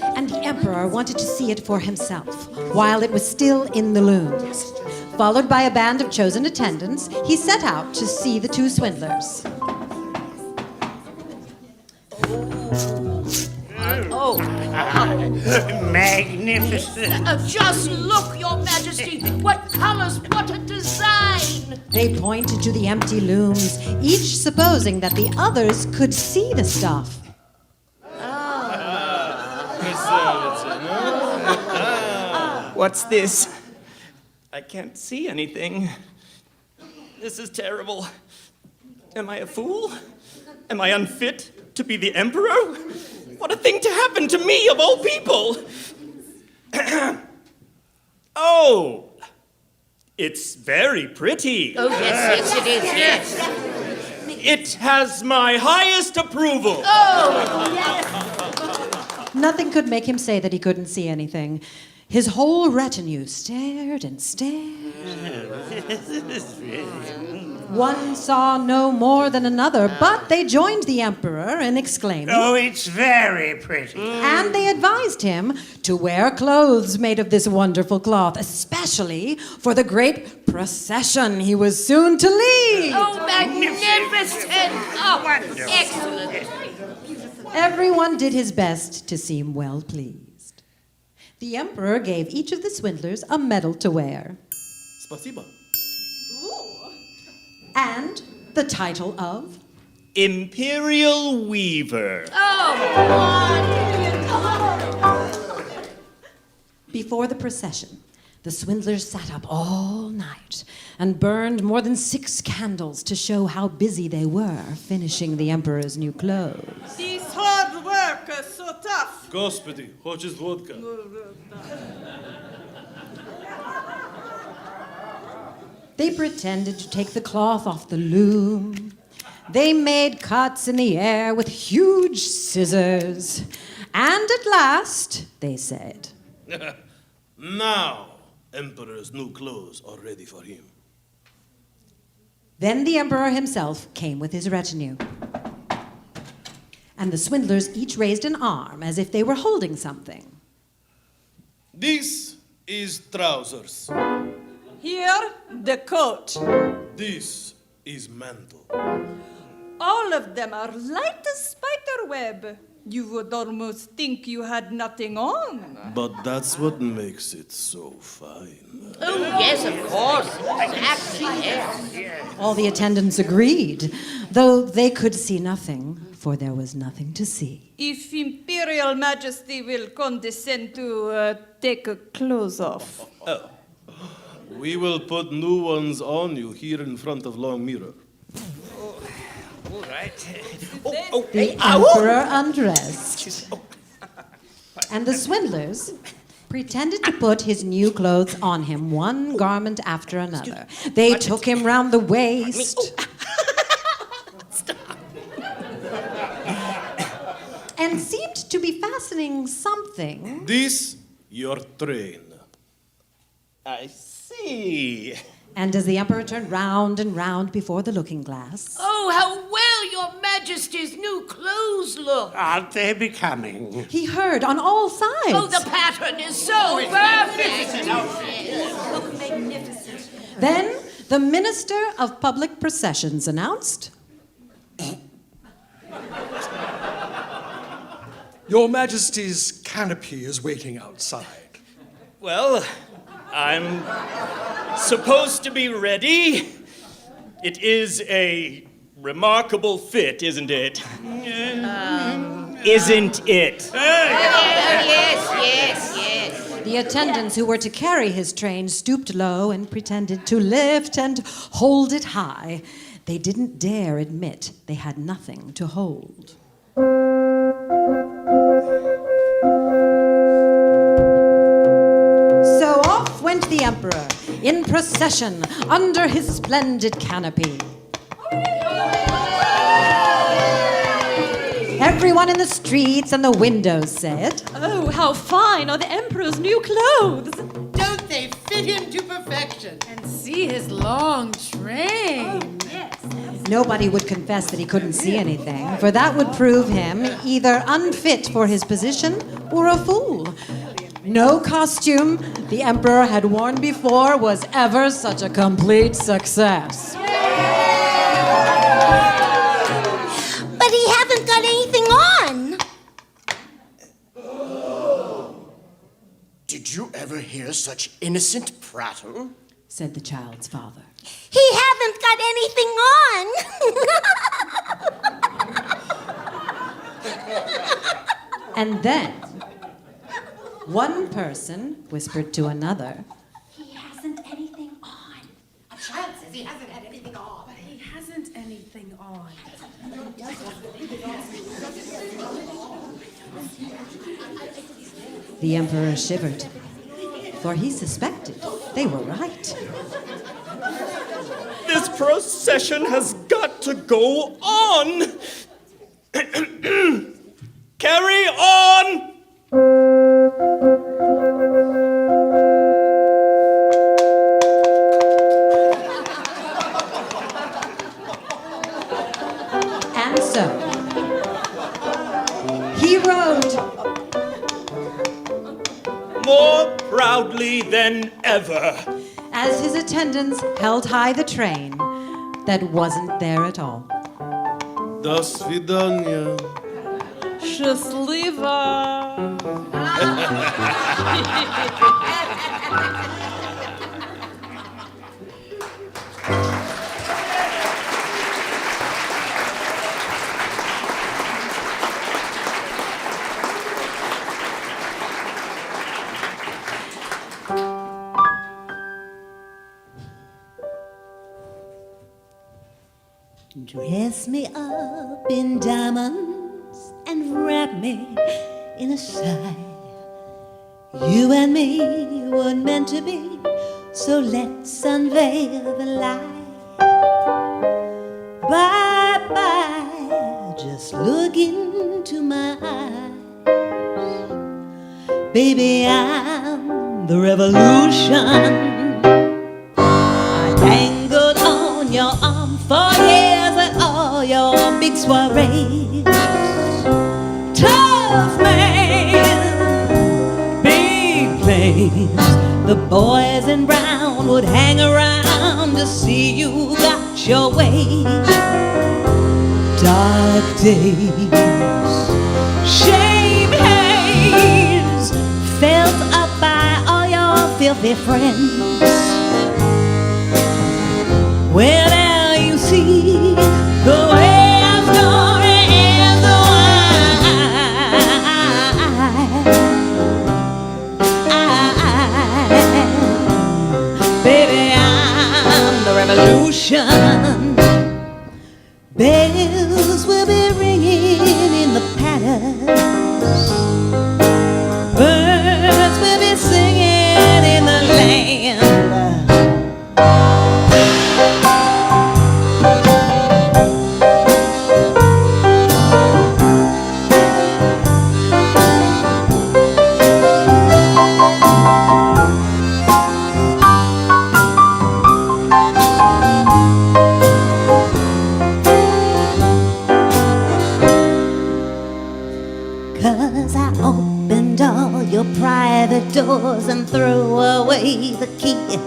and the emperor wanted to see it for himself while it was still in the looms. Followed by a band of chosen attendants, he set out to see the 2 swindlers. Magnificent. Just look, Your Majesty. What colors, what a design. They pointed to the empty looms, each supposing that the others could see the stuff. What's this? I can't see anything. This is terrible. Am I a fool? Am I unfit to be the emperor? What a thing to happen to me, of all people! Oh! It's very pretty. Oh, yes, it is, yes. It has my highest approval. Oh, Nothing could make him say that he couldn't see anything. His whole retinue stared and stared. One saw no more than another, but they joined the emperor in exclaiming, Oh, it's very pretty. and they advised him to wear clothes made of this wonderful cloth, especially for the great procession he was soon to lead. Oh, magnificent! Oh, excellent! Everyone did his best to seem well pleased. The emperor gave each of the swindlers a medal to wear. Spasiba. And the title of Imperial Weaver. Before the procession, the swindlers sat up all night and burned more than 6 candles to show how busy they were finishing the emperor's new clothes. This hard work is so tough. Господи, хочешь водка? They pretended to take the cloth off the loom. They made cuts in the air with huge scissors. And at last, they said, Now, Emperor's new clothes are ready for him. Then the emperor himself came with his retinue. And the swindlers each raised an arm as if they were holding something. This is trousers. Here, the coat. This is mantle. All of them are light as spider web. You would almost think you had nothing on. But that's what makes it so fine. Oh, yes, of course. Exactly, yes. All the attendants agreed, though they could see nothing, for there was nothing to see. If Imperial Majesty will condescend to take clothes off. Oh. We will put new ones on you here in front of Long Mirror. All right. The emperor undressed. And the swindlers pretended to put his new clothes on him, one garment after another. They took him round the waist. And seemed to be fastening something. This, your train. I see. And as the emperor turned round and round before the looking glass, Oh, how well your Majesty's new clothes look. Aren't they becoming? he heard on all sides. Oh, the pattern is so perfect. Look magnificent. Then the Minister of Public Processions announced, Your Majesty's canopy is waiting outside. Well, I'm supposed to be ready. It is a remarkable fit, isn't it? Isn't it? Yes. the attendants who were to carry his train stooped low and pretended to lift and hold it high. They didn't dare admit they had nothing to hold. So off went the emperor, in procession, under his splendid canopy. Everyone in the streets and the windows said, "Oh, how fine are the emperor's new clothes! Don't they fit him to perfection? And see his long train. Nobody would confess that he couldn't see anything, for that would prove him either unfit for his position or a fool. No costume the emperor had worn before was ever such a complete success. But he hasn't got anything on. Did you ever hear such innocent prattle? Said the child's father. He hasn't got anything on. And then one person whispered to another, He hasn't anything because he hasn't had anything on. But he hasn't anything on. The emperor shivered, for he suspected they were right. This procession has got to go on. Carry on! And so, he rode more proudly than ever as his attendants held high the train that wasn't there at all. До свидания. Счастливо! Dress me up in diamonds and wrap me in a sigh. You and me were meant to be, so let's unveil the lie. Bye-bye, just look into my eyes. Baby, I'm the revolution. I tangled on your arm for years at all your big soirees. Tough man, big place. The boys in brown would hang around to see you got your way. Dark days, shame haze, felt up by all your filthy friends. Well, now you see the way our story ends. Baby, I'm the revolution. Bells will be ringing in the palace. Birds will be singing in the land. Private doors and throw away the key.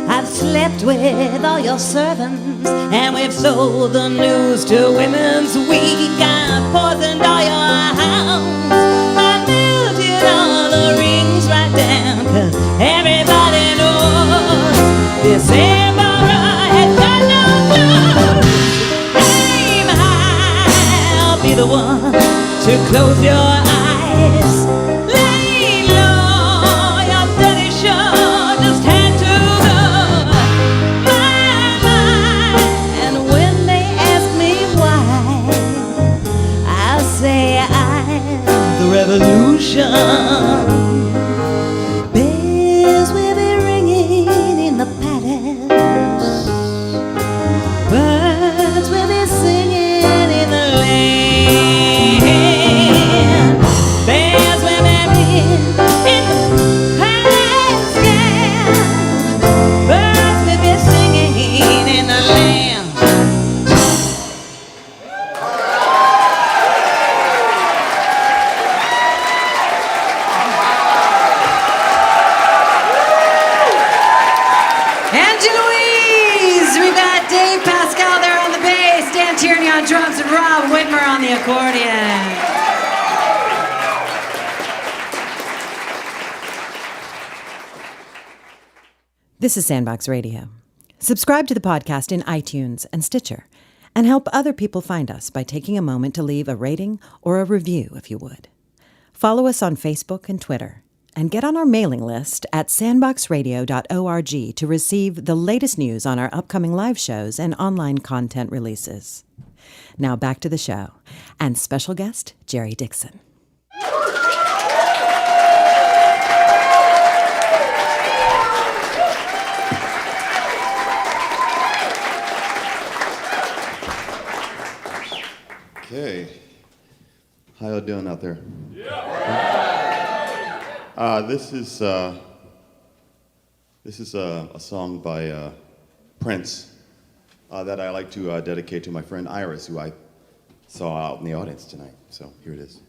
I've slept with all your servants and we've sold the news to Women's Week. I've poisoned all your hounds. I melted all the rings right down, 'cause everybody knows this emperor has got no clothes. Aim high, I'll be the one to close your eyes. Revolution. Bells will be ringing in the palace. Birds will be singing in the land. Bells will be ringing in the palace. Yeah. Birds will be singing in the land. Tierney on drums and Rob Whitmer on the accordion. This is Sandbox Radio. Subscribe to the podcast in iTunes and Stitcher, and help other people find us by taking a moment to leave a rating or a review if you would. Follow us on Facebook and Twitter, and get on our mailing list at sandboxradio.org to receive the latest news on our upcoming live shows and online content releases. Now back to the show and special guest, Jerry Dixon. Okay. How y'all doing out there? This is a song by Prince that I like to dedicate to my friend Iris, who I saw out in the audience tonight. So here it is.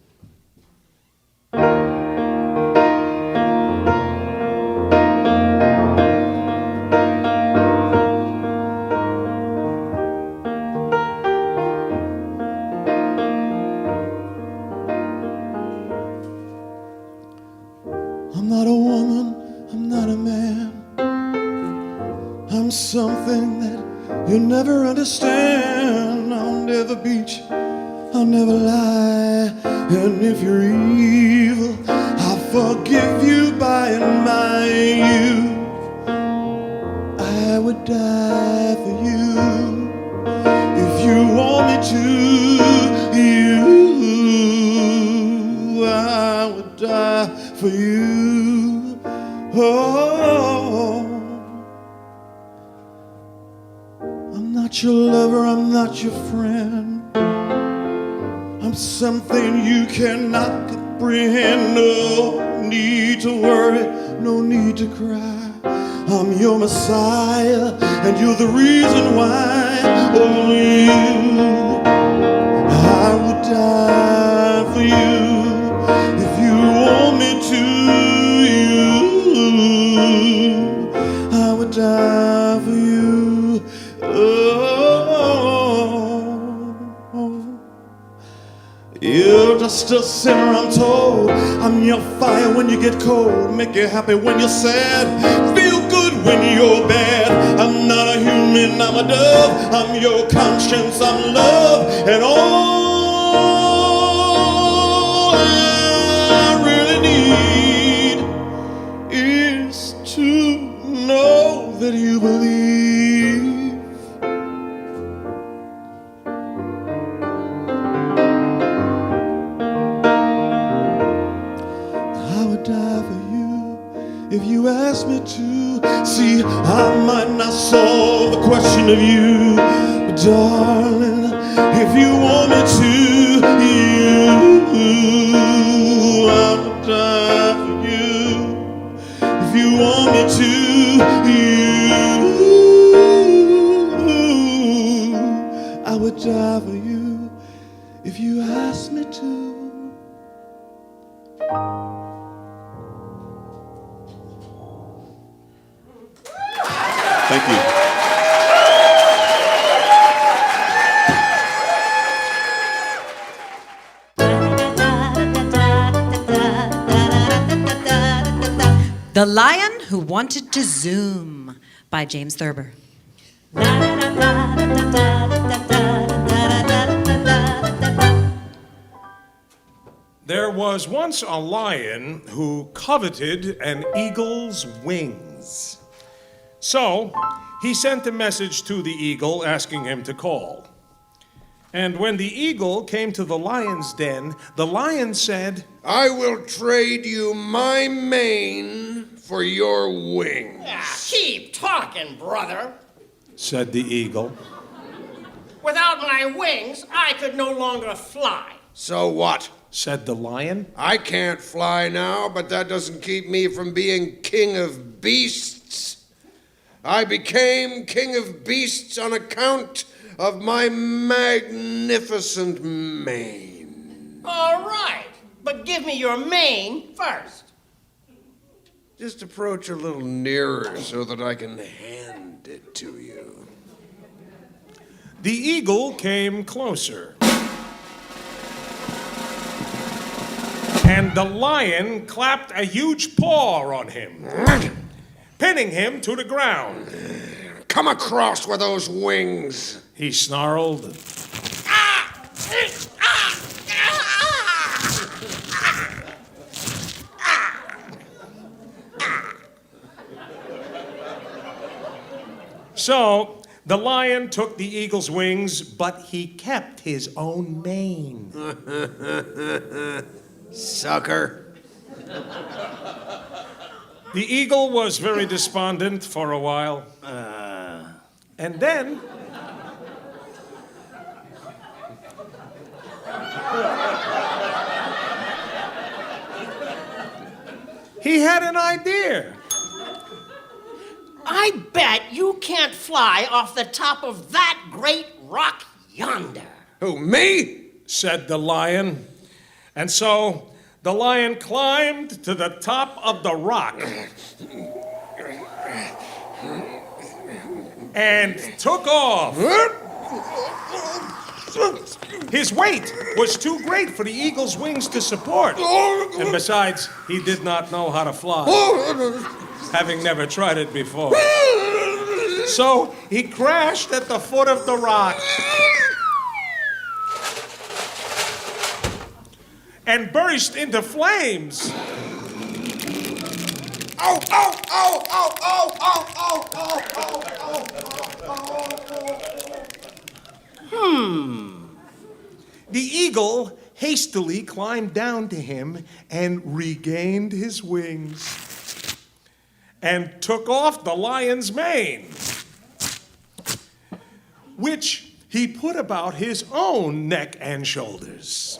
I'm not a woman, I'm not a man. I'm something that you'll never understand. I'll never beat you, I'll never lie. And if you're evil, I'll forgive you by and by you. I would die for you if you want me to. I would die for you. Oh, I'm not your lover, I'm not your friend. I'm something you cannot comprehend. No need to worry, no need to cry. I'm your Messiah, and you're the reason why. Only you, I would die for you. If you want me to, I would die for you. You're just a sinner, I'm told. I'm your fire when you get cold. Make you happy when you're sad. Feel good when you're bad. I'm not a human, I'm a dove. I'm your conscience, I'm love. And all I really need is to know that you believe. I would die for you if you asked me to. See, I might not solve the question of you, but darling, if you want me to, I would die for you. If you want me to, I would die for you if you asked me to. Thank you. The Lion Who Wanted to Zoom by James Thurber. There was once a lion who coveted an eagle's wings. So he sent a message to the eagle asking him to call. And when the eagle came to the lion's den, the lion said, I will trade you my mane for your wings. Keep talking, brother. said the eagle. Without my wings, I could no longer fly. So what? Said the lion. I can't fly now, but that doesn't keep me from being king of beasts. I became king of beasts on account of my magnificent mane. All right, but give me your mane first. Just approach a little nearer so that I can hand it to you. The eagle came closer. And the lion clapped a huge paw on him, pinning him to the ground. Come across with those wings, he snarled. So the lion took the eagle's wings, but he kept his own mane. Sucker. The eagle was very despondent for a while. And then he had an idea. I bet you can't fly off the top of that great rock yonder. Who, me? Said the lion. And so the lion climbed to the top of the rock and took off. His weight was too great for the eagle's wings to support. And besides, he did not know how to fly, having never tried it before. So he crashed at the foot of the rock and burst into flames. Ow, ow, ow, ow, ow, ow, ow, ow, ow, ow, The eagle hastily climbed down to him and regained his wings and took off the lion's mane, which he put about his own neck and shoulders.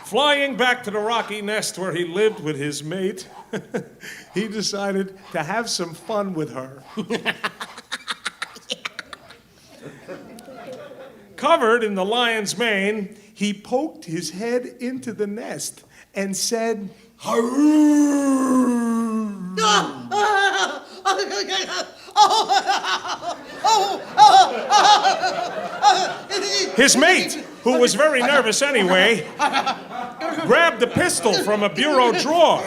Flying back to the rocky nest where he lived with his mate, he decided to have some fun with her. Covered in the lion's mane, he poked his head into the nest and said, His mate, who was very nervous anyway, grabbed the pistol from a bureau drawer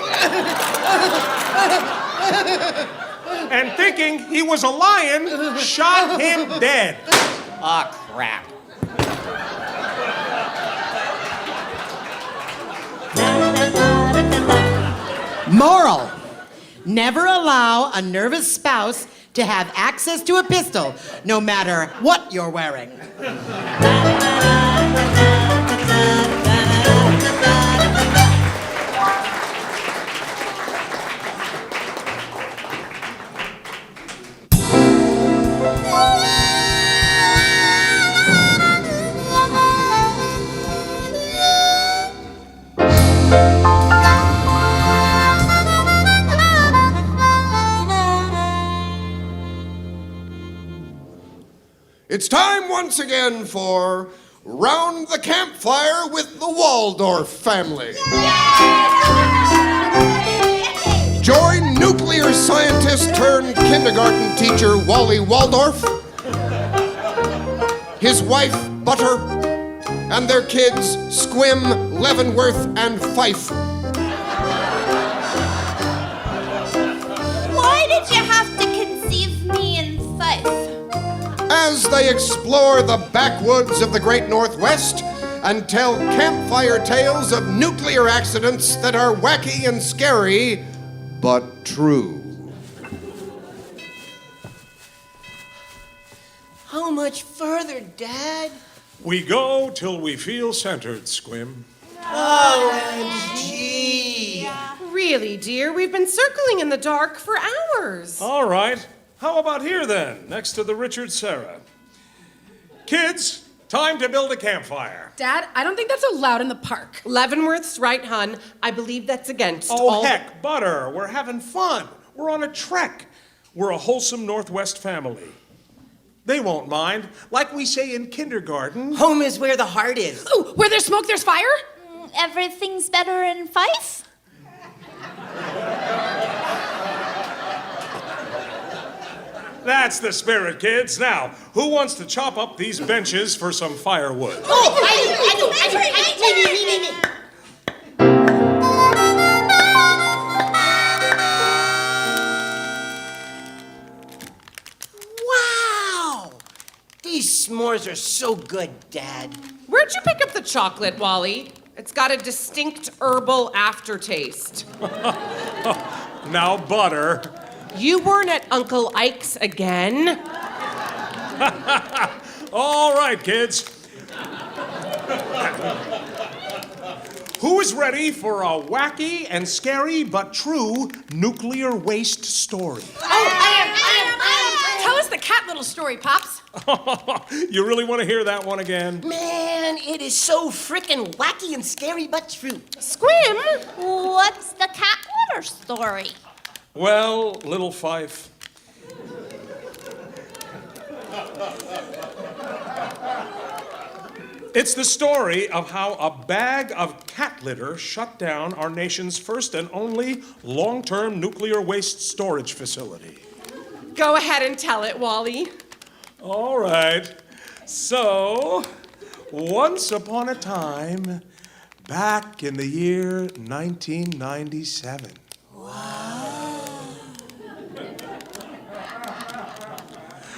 and thinking he was a lion, shot him dead. Ah, crap. Moral: never allow a nervous spouse to have access to a pistol, no matter what you're wearing. It's time once again for Round the Campfire with the Waldorf family. Join nuclear scientist turned kindergarten teacher Wally Waldorf, his wife Butter, and their kids Squim, Leavenworth, and Fife. Why did you have to conceive me in Fife? As they explore the backwoods of the great Northwest and tell campfire tales of nuclear accidents that are wacky and scary, but true. How much further, Dad? We go till we feel centered, Squim. OMG. Really, dear, we've been circling in the dark for hours. All right. How about here then, next to the Richard Serra? Kids, time to build a campfire. Dad, I don't think that's allowed in the park. Leavenworth's right, hon. I believe that's against Oh, all... heck, Butter, we're having fun. We're on a trek. We're a wholesome Northwest family. They won't mind. Like we say in kindergarten, home is where the heart is. Oh, where there's smoke, there's fire? Everything's better in Fife? That's the spirit, kids. Now, who wants to chop up these benches for some firewood? Oh, I do. Wow! These s'mores are so good, Dad. Where'd you pick up the chocolate, Wally? It's got a distinct herbal aftertaste. Now, Butter, You weren't at Uncle Ike's again. All right, kids. Who is ready for a wacky and scary but true nuclear waste story? Tell us the cat little story, Pops. You really want to hear that one again? Man, it is so frickin' wacky and scary but true. Squim, what's the cat litter story? Well, little Fife. It's the story of how a bag of cat litter shut down our nation's first and only long-term nuclear waste storage facility. Go ahead and tell it, Wally. All right. So, once upon a time, back in the year 1997.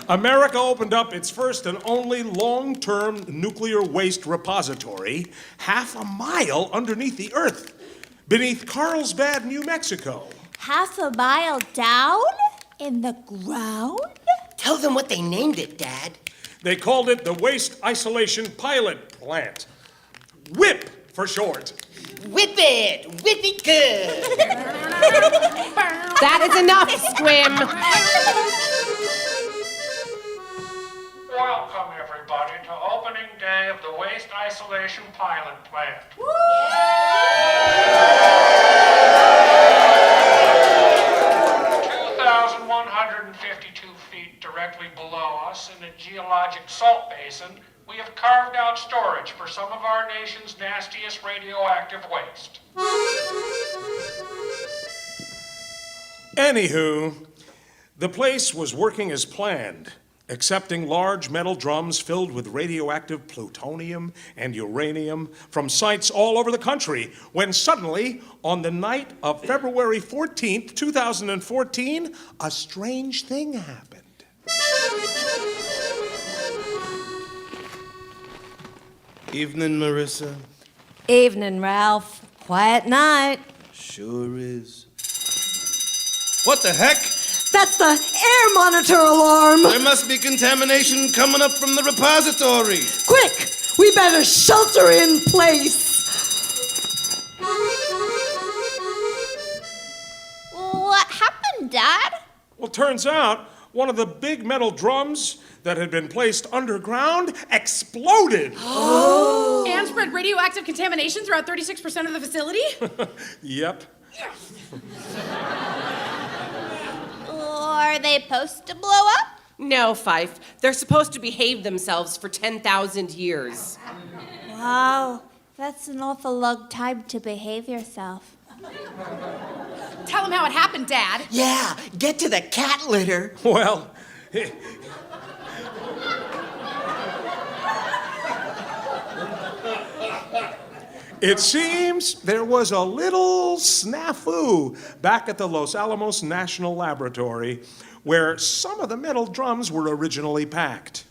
America opened up its first and only long-term nuclear waste repository half a mile underneath the earth, beneath Carlsbad, New Mexico. Half a mile down? In the ground? Tell them what they named it, Dad. They called it the Waste Isolation Pilot Plant. WIP for short. Whip it! Whip it good! That is enough, Squim. Welcome, everybody, to opening day of the Waste Isolation Pilot Plant. 2,152 feet directly below us in a geologic salt basin, we have carved out storage for some of our nation's nastiest radioactive waste. Anywho, the place was working as planned, accepting large metal drums filled with radioactive plutonium and uranium from sites all over the country, when suddenly, on the night of February 14th, 2014, a strange thing happened. Evening, Marissa. Evening, Ralph. Quiet night. Sure is. What the heck? That's the air monitor alarm. There must be contamination coming up from the repository. Quick, we better shelter in place. What happened, Dad? Well, turns out one of the big metal drums that had been placed underground exploded. And spread radioactive contamination throughout 36% of the facility? Yep. Are they supposed to blow up? No, Fife. They're supposed to behave themselves for 10,000 years. Wow, that's an awful long time to behave yourself. Tell them how it happened, Dad. Yeah, get to the cat litter. Well, it seems there was a little snafu back at the Los Alamos National Laboratory where some of the metal drums were originally packed.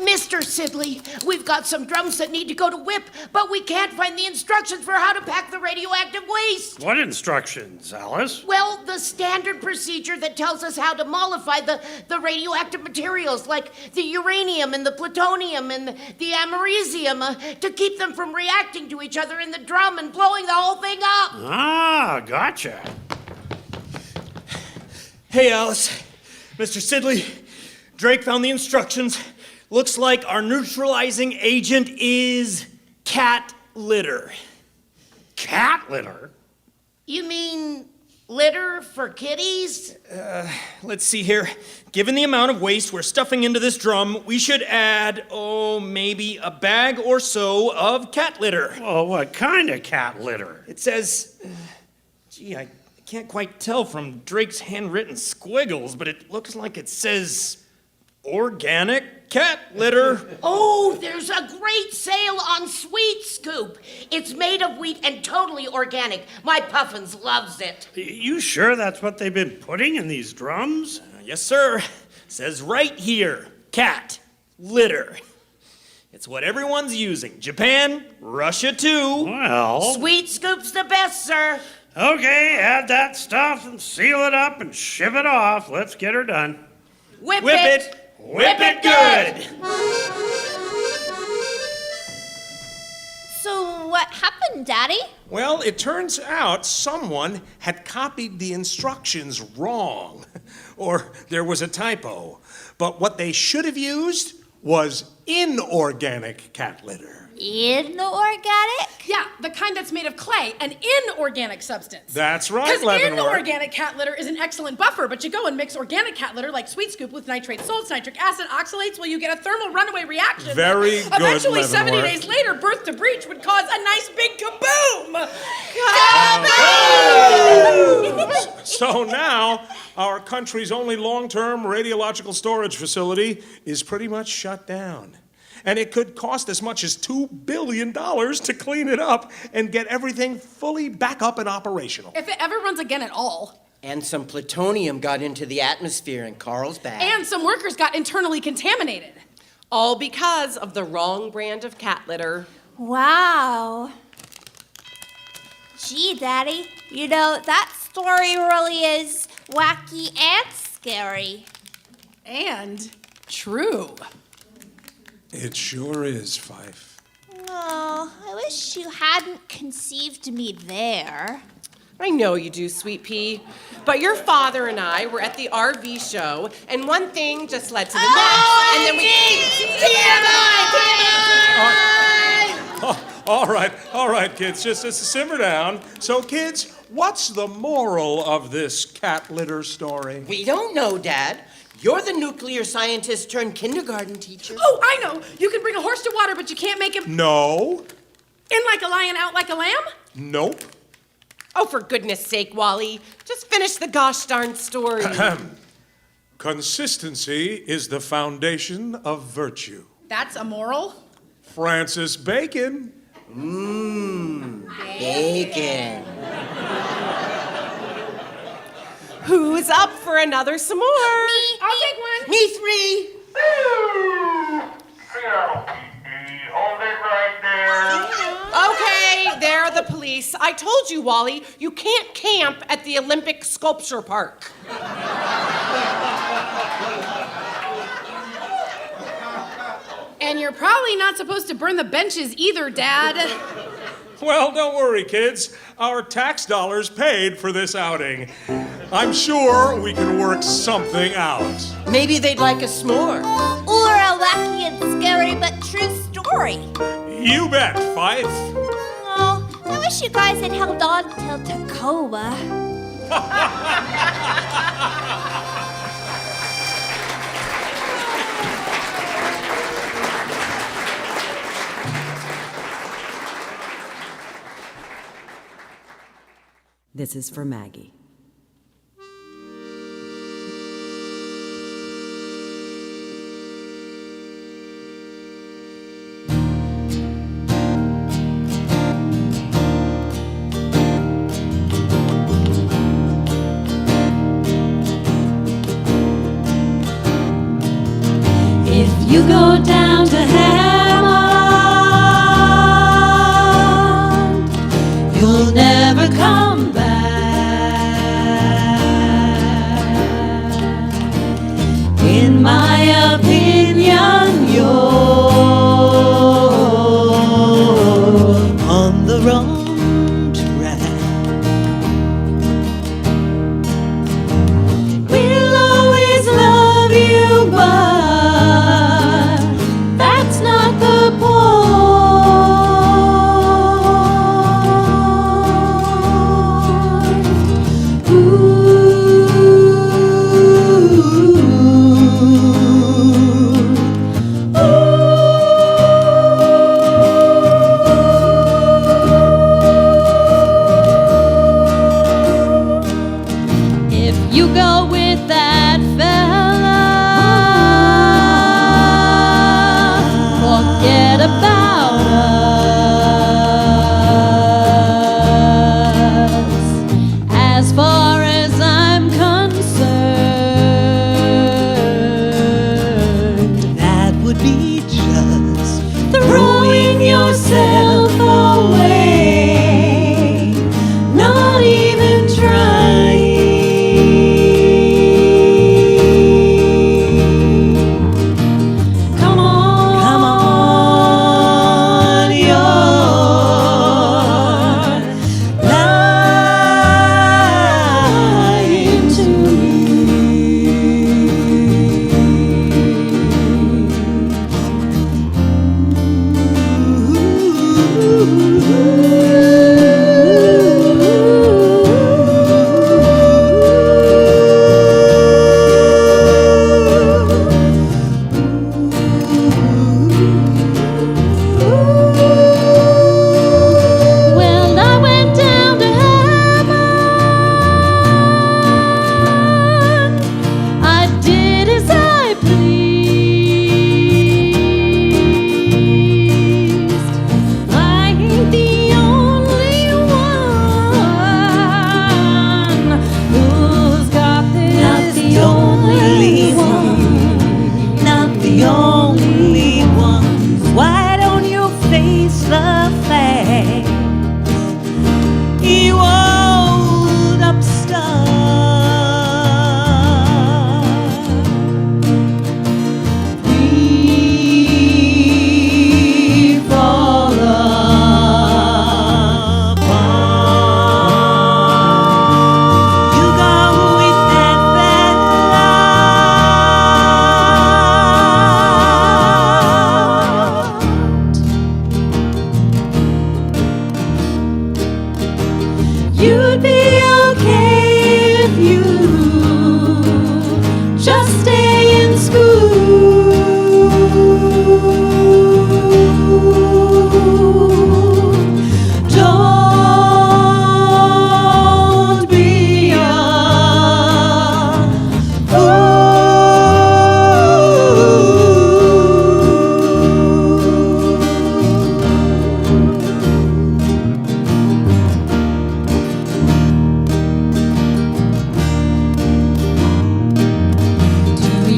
Mr. Sidley, we've got some drums that need to go to WIP, but we can't find the instructions for how to pack the radioactive waste. What instructions, Alice? Well, the standard procedure that tells us how to mollify the radioactive materials, like the uranium and the plutonium and the americium, to keep them from reacting to each other in the drum and blowing the whole thing up. Ah, gotcha. Hey, Alice. Mr. Sidley, Drake found the instructions. Looks like our neutralizing agent is cat litter. Cat litter? You mean litter for kitties? Let's see here. Given the amount of waste we're stuffing into this drum, we should add, maybe a bag or so of cat litter. Well, what kind of cat litter? It says, I can't quite tell from Drake's handwritten squiggles, but it looks like it says organic cat litter. Oh, there's a great sale on Sweet Scoop. It's made of wheat and totally organic. My Puffins loves it. You sure that's what they've been putting in these drums? Yes, sir. Says right here, cat litter. It's what everyone's using. Japan, Russia too. Well, Sweet Scoop's the best, sir. Okay, add that stuff and seal it up and ship it off. Let's get her done. Whip it. Whip it good. So what happened, Daddy? Well, it turns out someone had copied the instructions wrong, or there was a typo. But what they should have used was inorganic cat litter. Inorganic? Yeah, the kind that's made of clay, an inorganic substance. That's right, Because Leavenworth. inorganic cat litter is an excellent buffer, but you go and mix organic cat litter like Sweet Scoop with nitrate salts, nitric acid, oxalates, well, you get a thermal runaway reaction. Very good, Eventually, 70 Leavenworth. days later, birth to breach would cause a nice big kaboom! So now, our country's only long-term radiological storage facility is pretty much shut down. And it could cost as much as $2 billion to clean it up and get everything fully back up and operational. If it ever runs again at all. And some plutonium got into the atmosphere in Carlsbad. And some workers got internally contaminated. All because of the wrong brand of cat litter. Wow. Gee, Daddy, you know, that story really is wacky and scary. And true. It sure is, Fife. Oh, I wish you hadn't conceived me there. I know you do, Sweet Pea. But your father and I were at the RV show, and one thing just led to the next. And then we... All right, kids, just simmer down. So, kids, what's the moral of this cat litter story? We don't know, Dad. You're the nuclear scientist turned kindergarten teacher. Oh, I know. You can bring a horse to water, but you can't make him No. in like a lion, out like a lamb? Nope. Oh, for goodness sake, Wally. Just finish the gosh darn story. Consistency is the foundation of virtue. That's a moral? Francis Bacon. Bacon. Who's up for another some more? Me. I'll take one. Me 3. Hold it right there. Okay, they're the police. I told you, Wally, you can't camp at the Olympic Sculpture Park. And you're probably not supposed to burn the benches either, Dad. Well, don't worry, kids. Our tax dollars paid for this outing. I'm sure we can work something out. Maybe they'd like a s'more. Or a wacky and scary but true story. You bet, Fife. Oh, I wish you guys had held on till Tacoma. This is for Maggie. If you go down to Hammond, you'll never come back. In my opinion, you're on the wrong track. We'll always love you, but that's not you'd be okay if you just stay in school. Don't be a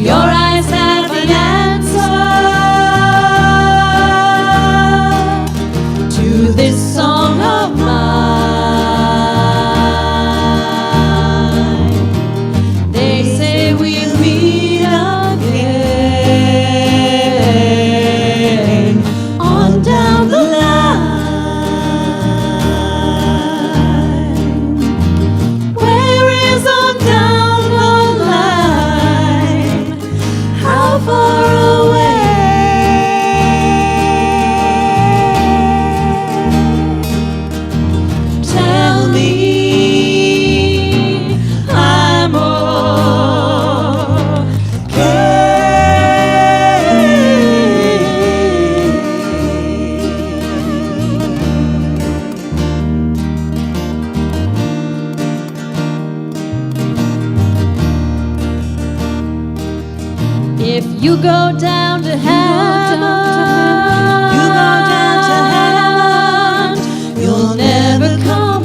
Your eyes have an answer to this song of mine. They say we'll meet again on down the line. Where is on down the line? How far away? Tell me, I'm If you go down to Hammond, you'll never come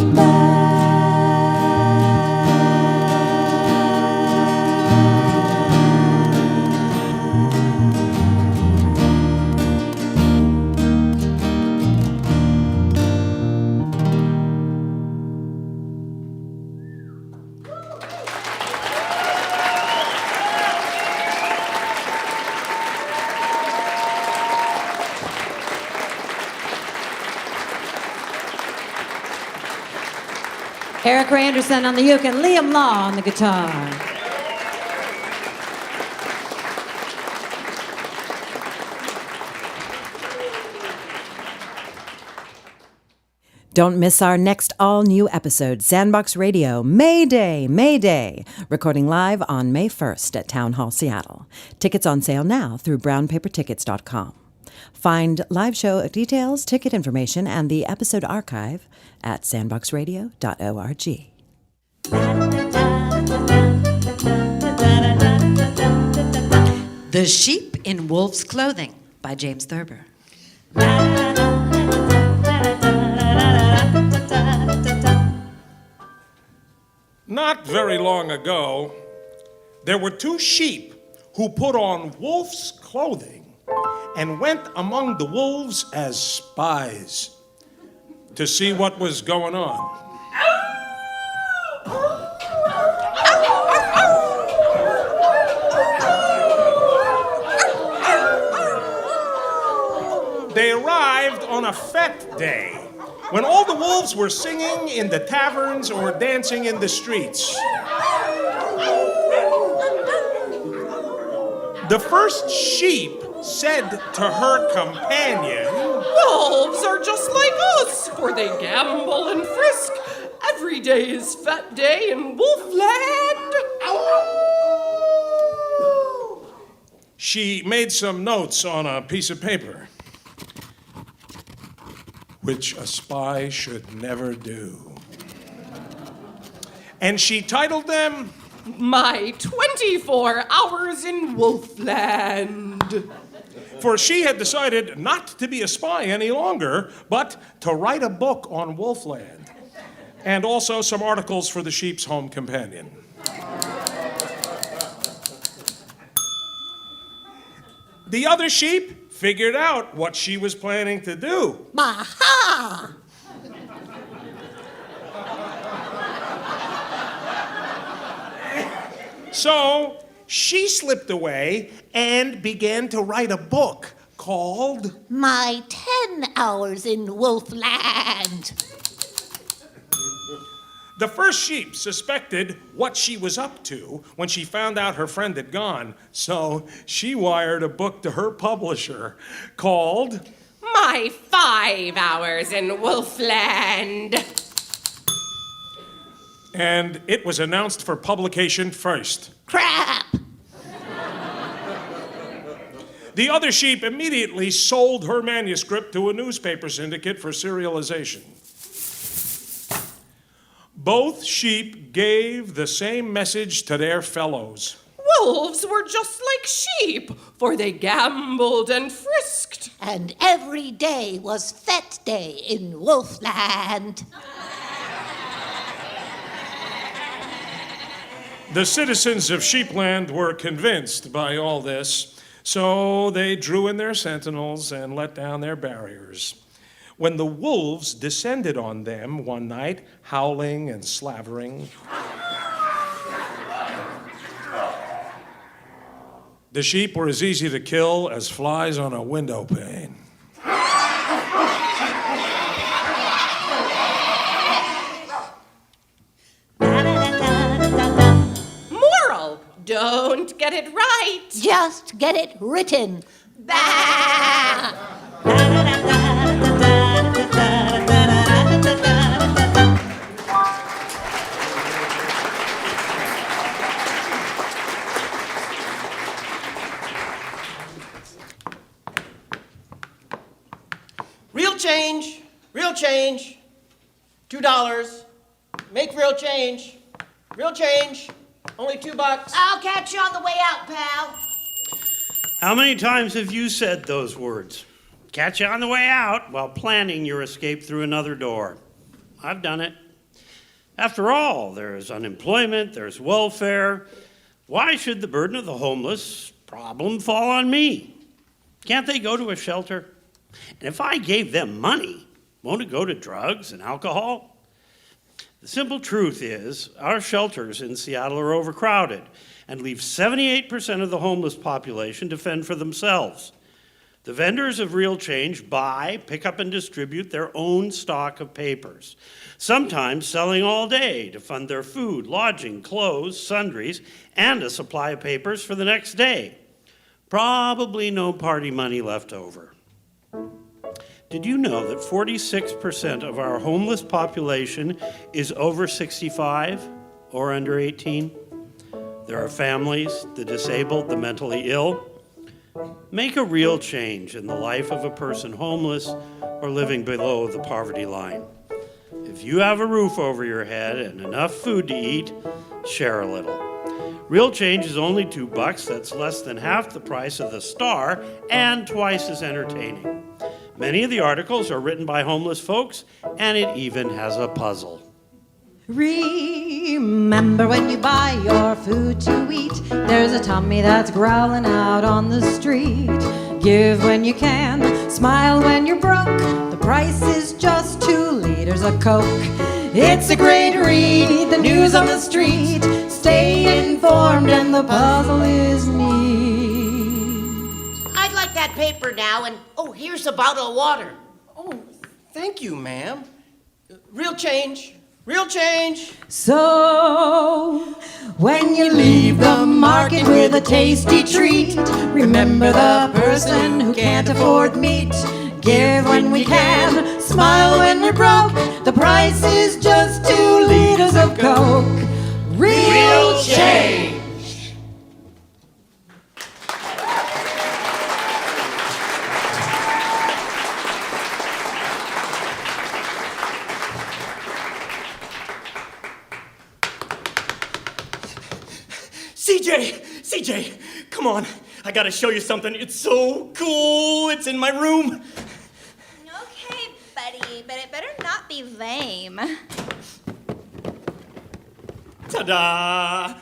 Eric Ray Anderson on the uke and Liam Law on the guitar. Don't miss our next all-new episode, Sandbox Radio, May Day, May Day, recording live on May 1st at Town Hall, Seattle. Tickets on sale now through brownpapertickets.com. Find live show details, ticket information, and the episode archive at sandboxradio.org. The Sheep in Wolf's Clothing by James Thurber. Not very long ago, there were two sheep who put on wolf's clothing and went among the wolves as spies to see what was going on. They arrived on a fete day when all the wolves were singing in the taverns or dancing in the streets. The first sheep said to her companion, Wolves are just like us, for they gamble and frisk. Every day is fete day in Wolfland. She made some notes on a piece of paper, which a spy should never do. And she titled them, My 24 Hours in Wolfland. For she had decided not to be a spy any longer, but to write a book on Wolfland, and also some articles for the Sheep's Home Companion. The other sheep figured out what she was planning to do. Aha! So she slipped away and began to write a book called My 10 Hours in Wolfland. The first sheep suspected what she was up to when she found out her friend had gone, so she wired a book to her publisher called My 5 Hours in Wolfland. and it was announced for publication first. Crap! The other sheep immediately sold her manuscript to a newspaper syndicate for serialization. Both sheep gave the same message to their fellows. Wolves were just like sheep, for they gambled and frisked. And every day was Fete Day in Wolfland. The citizens of Sheepland were convinced by all this, so they drew in their sentinels and let down their barriers. When the wolves descended on them one night, howling and slavering, the sheep were as easy to kill as flies on a window pane. Moral, don't get it right. Just get it written. Real change. $2. Make real change. Real change. Only $2. I'll catch you on the way out, pal. How many times have you said those words? Catch you on the way out while planning your escape through another door. I've done it. After all, there's unemployment, there's welfare. Why should the burden of the homeless problem fall on me? Can't they go to a shelter? And if I gave them money, won't it go to drugs and alcohol? The simple truth is, our shelters in Seattle are overcrowded and leave 78% of the homeless population to fend for themselves. The vendors of Real Change buy, pick up, and distribute their own stock of papers, sometimes selling all day to fund their food, lodging, clothes, sundries, and a supply of papers for the next day. Probably no party money left over. Did you know that 46% of our homeless population is over 65 or under 18? There are families, the disabled, the mentally ill. Make a real change in the life of a person homeless or living below the poverty line. If you have a roof over your head and enough food to eat, share a little. Real Change is only $2. That's less than half the price of the Star and twice as entertaining. Many of the articles are written by homeless folks, and it even has a puzzle. Remember when you buy your food to eat, there's a tummy that's growling out on the street. Give when you can, smile when you're broke. The price is just 2 liters of Coke. It's a great read, the news on the street. Stay informed and the puzzle is neat. I'd like that paper now, and here's a bottle of water. Oh, thank you, ma'am. Real change. Real change. So, when you leave the market with a tasty treat, remember the person who can't afford meat. Give when we can, smile when we're broke. The price is just 2 liters of Coke. Real change. CJ, come on. I gotta show you something. It's so cool. It's in my room. Okay, buddy, but it better not be lame. Ta-da!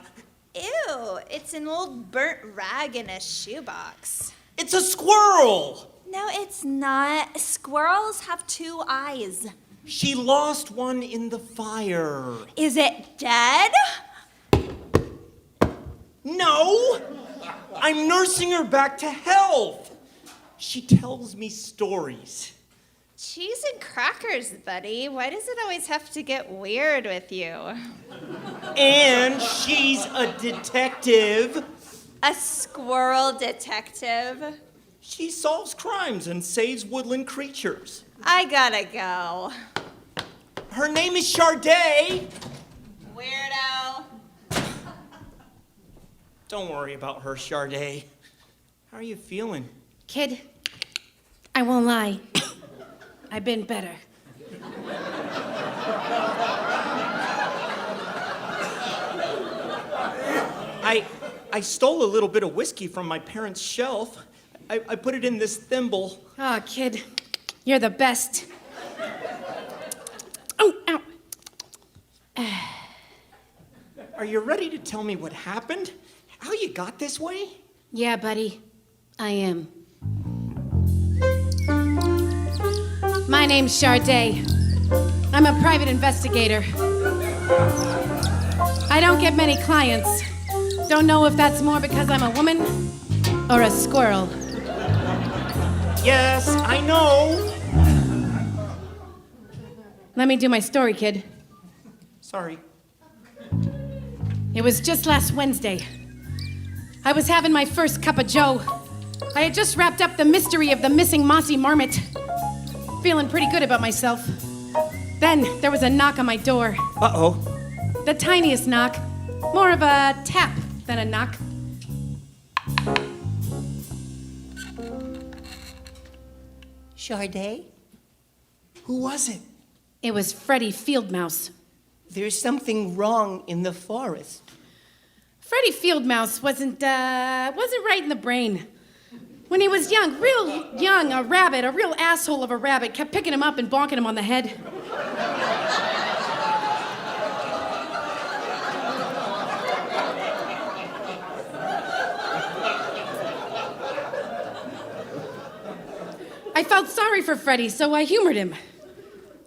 Ew, it's an old burnt rag in a shoebox. It's a squirrel! No, it's not. Squirrels have 2 eyes. She lost one in the fire. Is it dead? No! I'm nursing her back to health. She tells me stories. Cheese and crackers, buddy. Why does it always have to get weird with you? And she's a detective. A squirrel detective? She solves crimes and saves woodland creatures. I gotta go. Her name is Sharday. Where Don't worry about her, Sharday. How are you feeling? Kid, I won't lie. I've been better. I stole a little bit of whiskey from my parents' shelf. I put it in this thimble. Oh, kid, you're the best. Oh, ow. Are you ready to tell me what happened? How you got this way? Yeah, buddy, I am. My name's Sharday. I'm a private investigator. I don't get many clients. Don't know if that's more because I'm a woman or a squirrel. Yes, I know. Let me do my story, kid. Sorry. It was just last Wednesday. I was having my first cup of joe. I had just wrapped up the mystery of the missing mossy marmot. Feeling pretty good about myself. Then there was a knock on my door. Uh-oh. The tiniest knock. More of a tap than a knock. Sharday? Who was it? It was Freddie Fieldmouse. There's something wrong in the forest. Freddie Fieldmouse wasn't right in the brain. When he was young, real young, a real asshole of a rabbit, kept picking him up and bonking him on the head. I felt sorry for Freddie, so I humored him.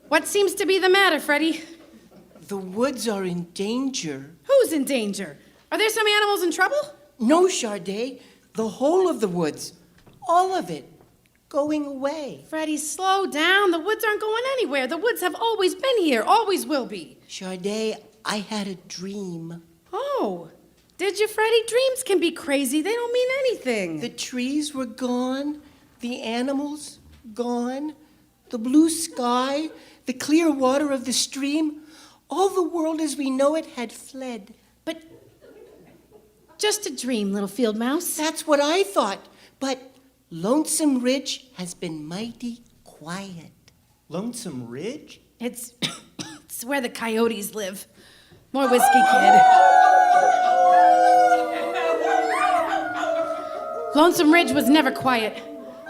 What seems to be the matter, Freddie? The woods are in danger. Who's in danger? Are there some animals in trouble? No, Sharday. The whole of the woods. All of it. Going away. Freddie, slow down. The woods aren't going anywhere. The woods have always been here, always will be. Sharday, I had a dream. Oh, did you, Freddie? Dreams can be crazy. They don't mean anything. The trees were gone. The animals gone. The blue sky. The clear water of the stream. All the world as we know it had fled. But just a dream, little field mouse. That's what I thought. But Lonesome Ridge has been mighty quiet. Lonesome Ridge? It's where the coyotes live. More whiskey, kid. Lonesome Ridge was never quiet.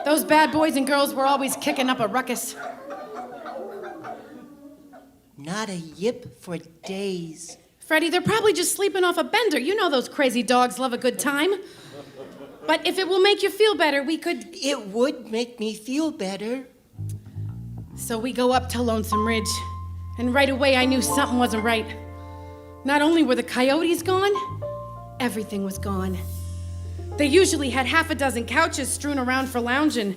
Those bad boys and girls were always kicking up a ruckus. Not a yip for days. Freddie, they're probably just sleeping off a bender. You know those crazy dogs love a good time. But if it will make you feel better, we could... It would make me feel better. So we go up to Lonesome Ridge, and right away I knew something wasn't right. Not only were the coyotes gone, everything was gone. They usually had half a dozen couches strewn around for lounging.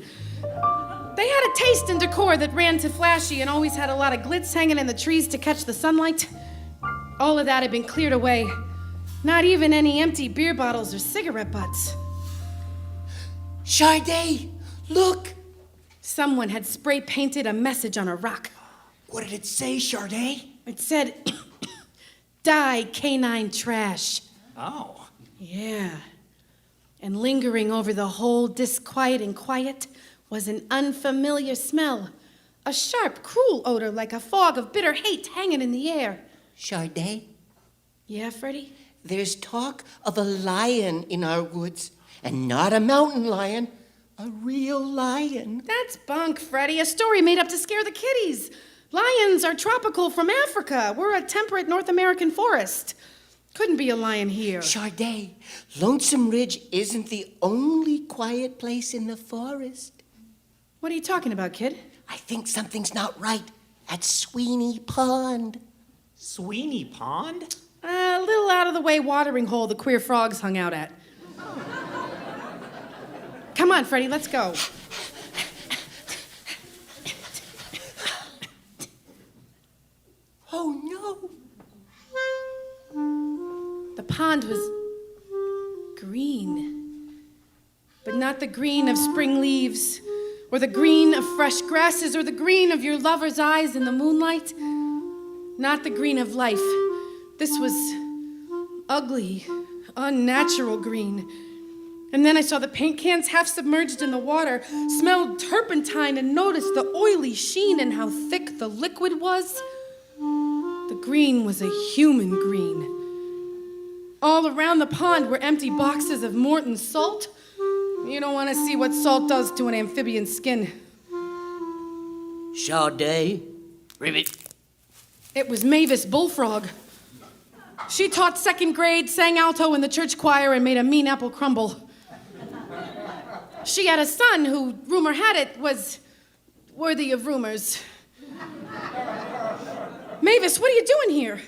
They had a taste in decor that ran to flashy and always had a lot of glitz hanging in the trees to catch the sunlight. All of that had been cleared away. Not even any empty beer bottles or cigarette butts. Sharday, look! Someone had spray painted a message on a rock. What did it say, Sharday? It said, "Die canine trash." Oh. Yeah. And lingering over the whole disquieting quiet was an unfamiliar smell. A sharp, cruel odor like a fog of bitter hate hanging in the air. Sharday? Yeah, Freddie? There's talk of a lion in our woods. And not a mountain lion, a real lion. That's bunk, Freddie. A story made up to scare the kiddies. Lions are tropical from Africa. We're a temperate North American forest. Couldn't be a lion here. Sharday, Lonesome Ridge isn't the only quiet place in the forest. What are you talking about, kid? I think something's not right at Sweeney Pond. Sweeney Pond? A little out of the way watering hole the queer frogs hung out at. Come on, Freddie, let's go. Oh, no. The pond was green. But not the green of spring leaves, or the green of fresh grasses, or the green of your lover's eyes in the moonlight. Not the green of life. This was ugly, unnatural green. And then I saw the paint cans half submerged in the water, smelled turpentine, and noticed the oily sheen and how thick the liquid was. The green was a human green. All around the pond were empty boxes of Morton salt. You don't want to see what salt does to an amphibian's skin. Sade, Ribbit. It was Mavis Bullfrog. She taught second grade, sang alto in the church choir, and made a mean apple crumble. She had a son who, rumor had it, was worthy of rumors. Mavis, what are you doing here?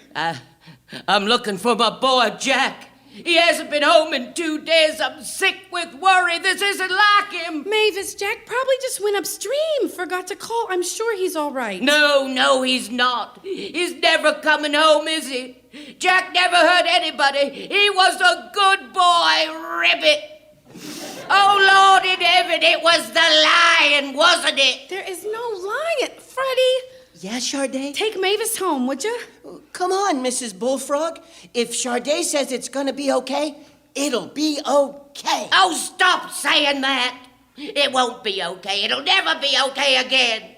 I'm looking for my boy, Jack. He hasn't been home in 2 days. I'm sick with worry. This isn't like him. Mavis, Jack probably just went upstream, forgot to call. I'm sure he's all right. No, he's not. He's never coming home, is he? Jack never hurt anybody. He was a good boy, Ribbit. Oh, Lord in heaven, it was the lion, wasn't it? There is no lion. Freddie. Yeah, Sade? Take Mavis home, would you? Come on, Mrs. Bullfrog. If Sade says it's gonna be okay, it'll be okay. Oh, stop saying that. It won't be okay. It'll never be okay again.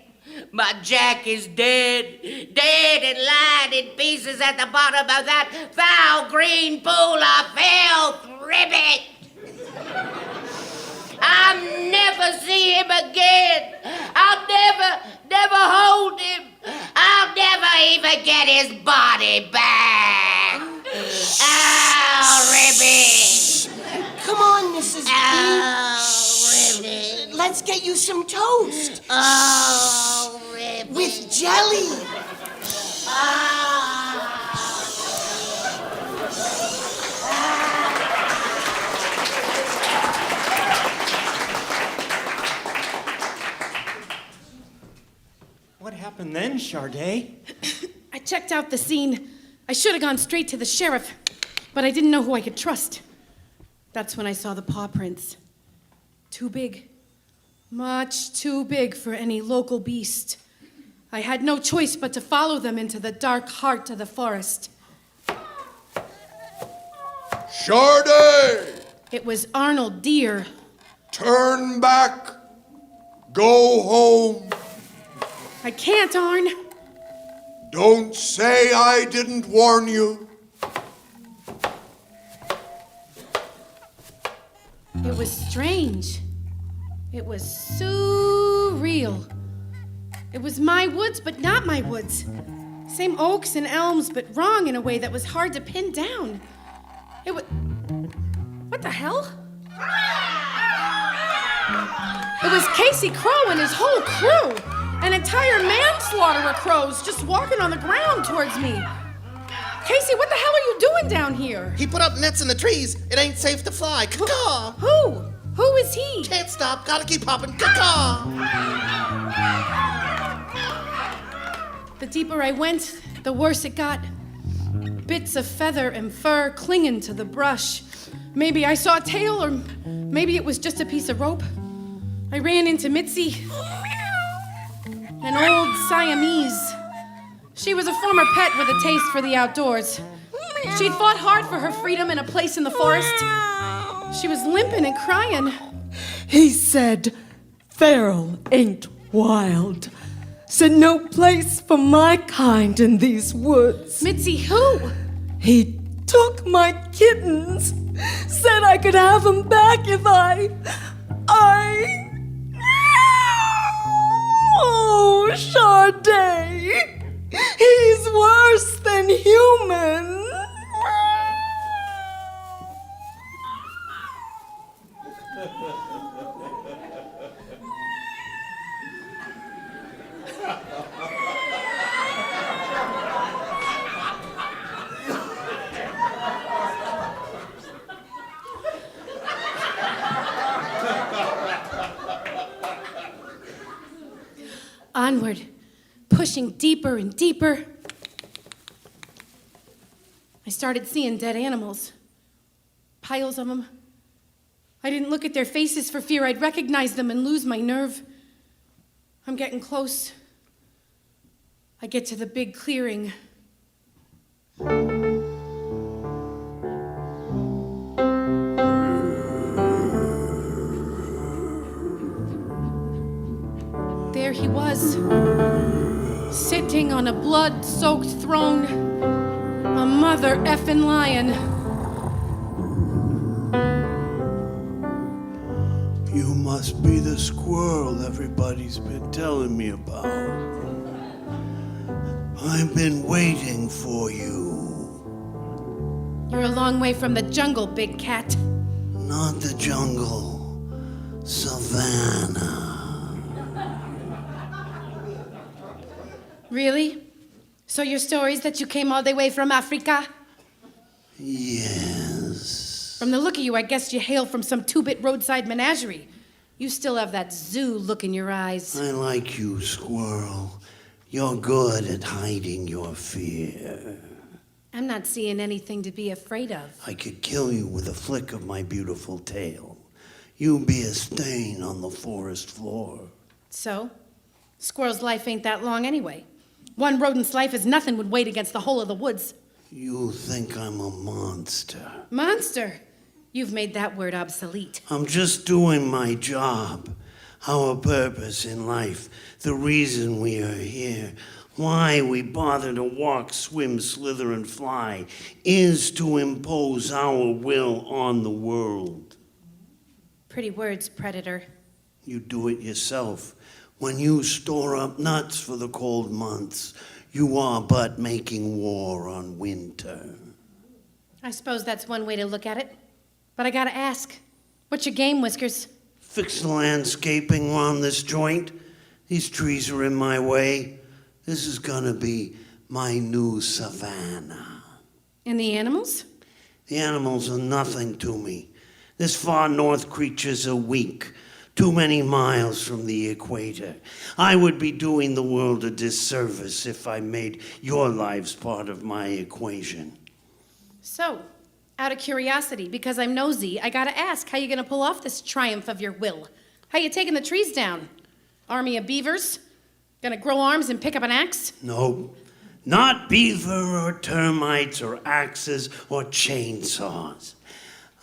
My Jack is dead. Dead and lying in pieces at the bottom of that foul green pool of filth, Ribbit. I'll never see him again. I'll never hold him. I'll never even get his body back. Oh, Ribbit. Come on, Mrs. Oh, Ribbit. Let's get you some toast. Oh, Ribbit. With jelly. What happened then, Sade? I checked out the scene. I should have gone straight to the sheriff, but I didn't know who I could trust. That's when I saw the paw prints. Too big. Much too big for any local beast. I had no choice but to follow them into the dark heart of the forest. Sade! It was Arnold Deer. Turn back. Go home. I can't, Arn. Don't say I didn't warn you. It was strange. It was surreal. It was my woods, but not my woods. Same oaks and elms, but wrong in a way that was hard to pin down. It was... What the hell? It was Casey Crow and his whole crew. An entire manslaughter of crows just walking on the ground towards me. Casey, what the hell are you doing down here? He put up nets in the trees. It ain't safe to fly. Caw-caw. Who? Who is he? Can't stop. Gotta keep hopping. Caw-caw. The deeper I went, the worse it got. Bits of feather and fur clinging to the brush. Maybe I saw a tail, or maybe it was just a piece of rope. I ran into Mitzi, an old Siamese. She was a former pet with a taste for the outdoors. She'd fought hard for her freedom and a place in the forest. She was limping and crying. He said, feral ain't wild. Said no place for my kind in these woods. Mitzi, who? He took my kittens. Said I could have them back if I... Oh, Sade. He's worse than human. Onward, pushing deeper and deeper. I started seeing dead animals. Piles of them. I didn't look at their faces for fear I'd recognize them and lose my nerve. I'm getting close. I get to the big clearing. sitting on a blood-soaked throne. A mother effing lion. You must be the squirrel everybody's been telling me about. I've been waiting for you. You're a long way from the jungle, big cat. Not the jungle. Savannah. Really? So your story's that you came all the way from Africa? Yes. From the look of you, I guess you hail from some two-bit roadside menagerie. You still have that zoo look in your eyes. I like you, squirrel. You're good at hiding your fear. I'm not seeing anything to be afraid of. I could kill you with a flick of my beautiful tail. You'd be a stain on the forest floor. So? Squirrel's life ain't that long anyway. One rodent's life is nothing would weighed against the whole of the woods. You think I'm a monster. Monster? You've made that word obsolete. I'm just doing my job. Our purpose in life, the reason we are here, why we bother to walk, swim, slither, and fly, is to impose our will on the world. Pretty words, Predator. You do it yourself. When you store up nuts for the cold months, you are but making war on winter. I suppose that's one way to look at it. But I gotta ask, what's your game, Whiskers? Fix the landscaping on this joint. These trees are in my way. This is gonna be my new savannah. And the animals? The animals are nothing to me. This far north creatures are weak. Too many miles from the equator. I would be doing the world a disservice if I made your lives part of my equation. So, out of curiosity, because I'm nosy, I gotta ask, how you gonna pull off this triumph of your will? How you taking the trees down? Army of beavers? Gonna grow arms and pick up an axe? No, not beaver or termites or axes or chainsaws.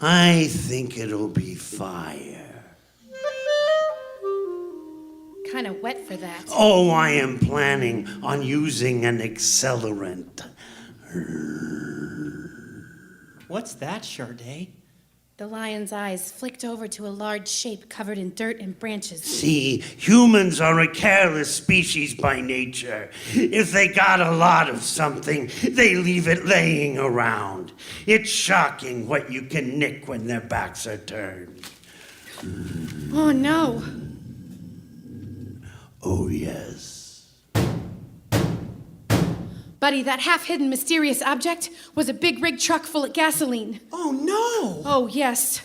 I think it'll be fire. Kind of wet for that. Oh, I am planning on using an accelerant. What's that, Sharday? The lion's eyes flicked over to a large shape covered in dirt and branches. See, humans are a careless species by nature. If they got a lot of something, they leave it laying around. It's shocking what you can nick when their backs are turned. Oh, no. Oh, yes. Buddy, that half-hidden mysterious object was a big rig truck full of gasoline. Oh, no! Oh, yes.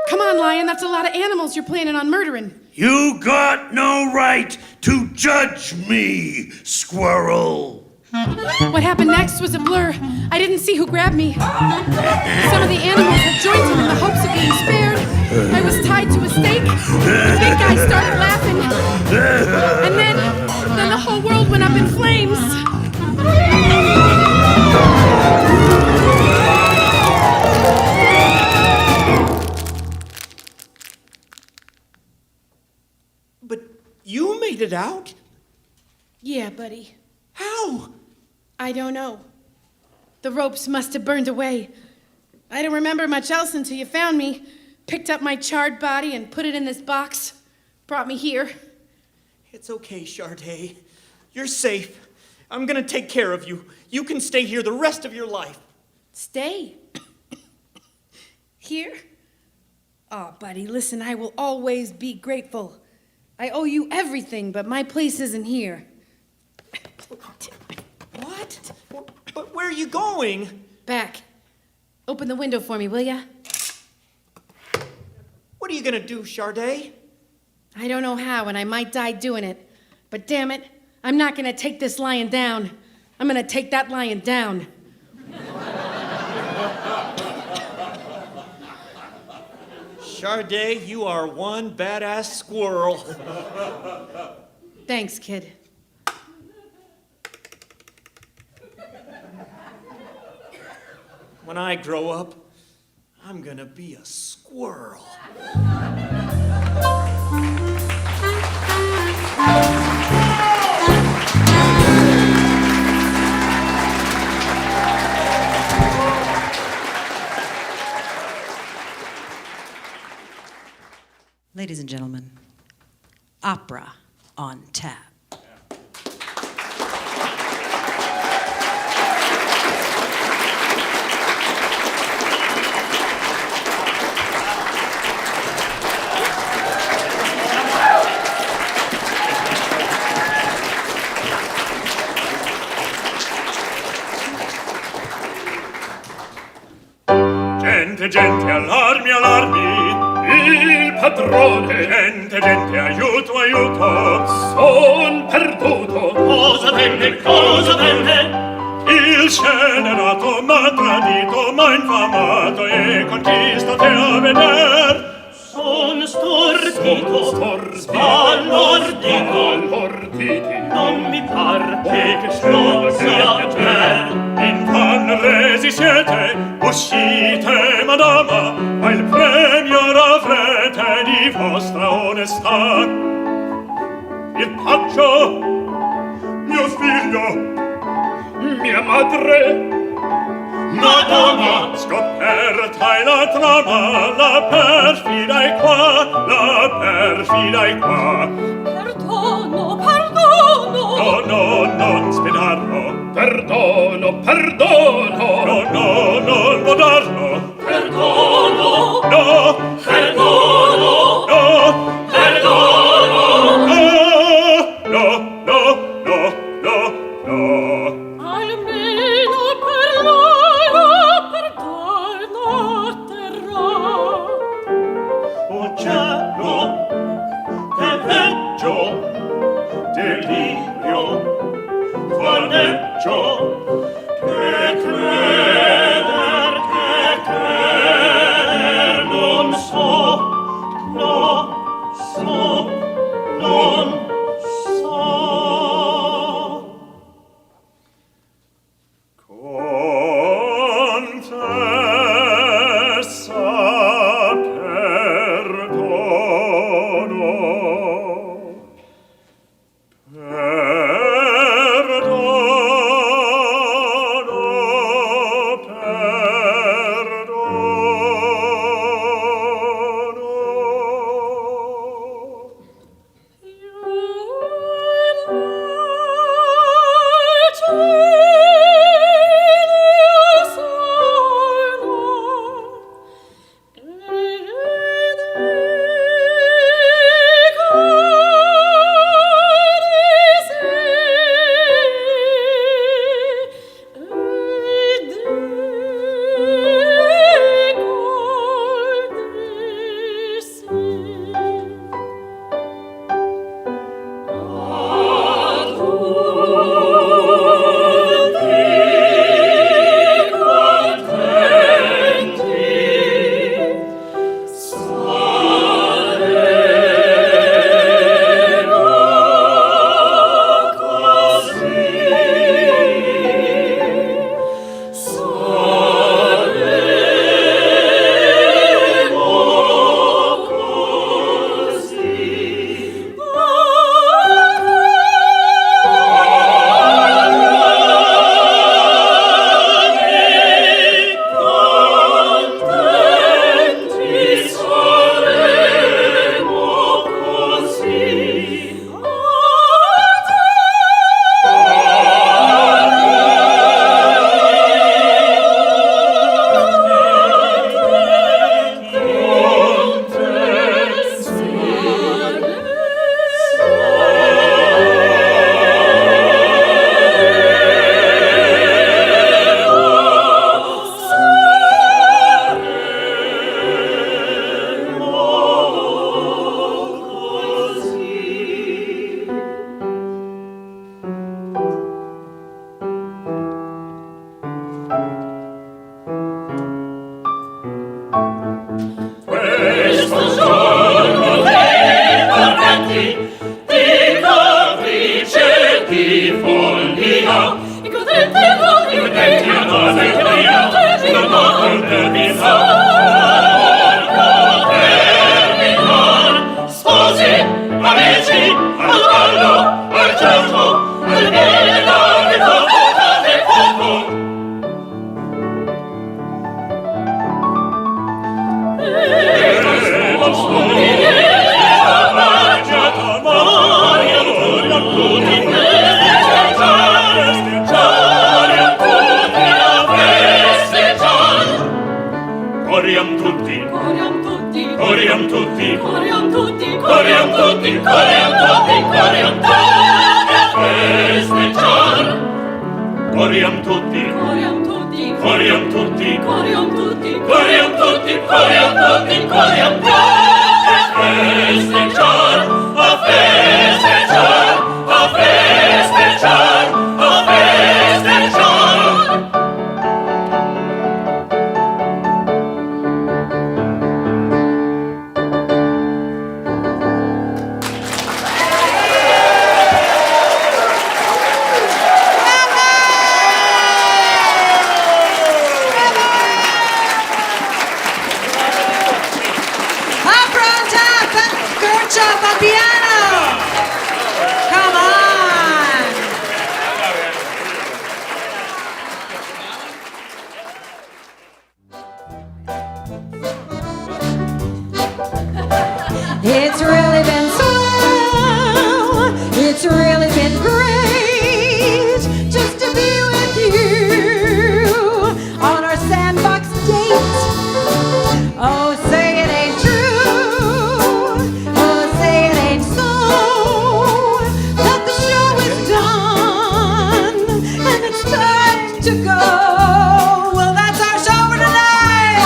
Come on, Lion, that's a lot of animals you're planning on murdering. You got no right to judge me, squirrel. What happened next was a blur. I didn't see who grabbed me. Some of the animals had joined him in the hopes of being spared. I was tied to a stake. The big guy started laughing. And then the whole world went up in flames. But you made it out? Yeah, buddy. How? I don't know. The ropes must have burned away. I don't remember much else until you found me, picked up my charred body and put it in this box, brought me here. It's okay, Sharday. You're safe. I'm gonna take care of you. You can stay here the rest of your life. Stay? Here? Oh, buddy, listen, I will always be grateful. I owe you everything, but my place isn't here. What? But where are you going? Back. Open the window for me, will ya? What are you gonna do, Sharday? I don't know how, and I might die doing it. But damn it, I'm not gonna take this lion down. I'm gonna take that lion down. Sharday, you are one badass squirrel. Thanks, kid. When I grow up, I'm gonna be a squirrel. Ladies and gentlemen, opera on tap. Gente, allarmi, allarmi, il padrone. Gente, aiuto, aiuto, son perduto. Cosa venne, cosa venne? Il scenerato m'ha tradito, m'ha infamato e conquistato a veder. Son stordito, allorditi, non mi par che ciò sia per. In van resi siete, uscite, madama, ma il premio avrete di vostra onestà. Il paggio, mio figlio, mia madre, madama, scoperta è la trama, la perfida è qua, la perfida è qua. Perdono, perdono. No, no, non spedarlo. Perdono, perdono. No, no, non modarlo. Perdono. No, perdono. No, perdono. No, no, no, no, no, no. Almeno per loro perdono terrò. Oh già, no, è peggio, delirio, vaneggio, che creder, non so, no, so, non so. Confessa, Coriam tutti, Coriam tutti, coriam tutti, coriam tutti, coriam tutti, coriam tutti, coriam tutti, festeggiar. Coriam tutti, coriam tutti, coriam tutti, coriam tutti, coriam tutti, coriam tutti, coriam tutti, festeggiar, a festeggiar, a festeggiar, a festeggiar. Opera on top, Gorchov on piano. Come on. It's really been swell. It's really been great just to be with you on our sandbox date. Oh, say it ain't true. Oh, say it ain't so. That the show is done and it's time to go. Well, that's our show for tonight.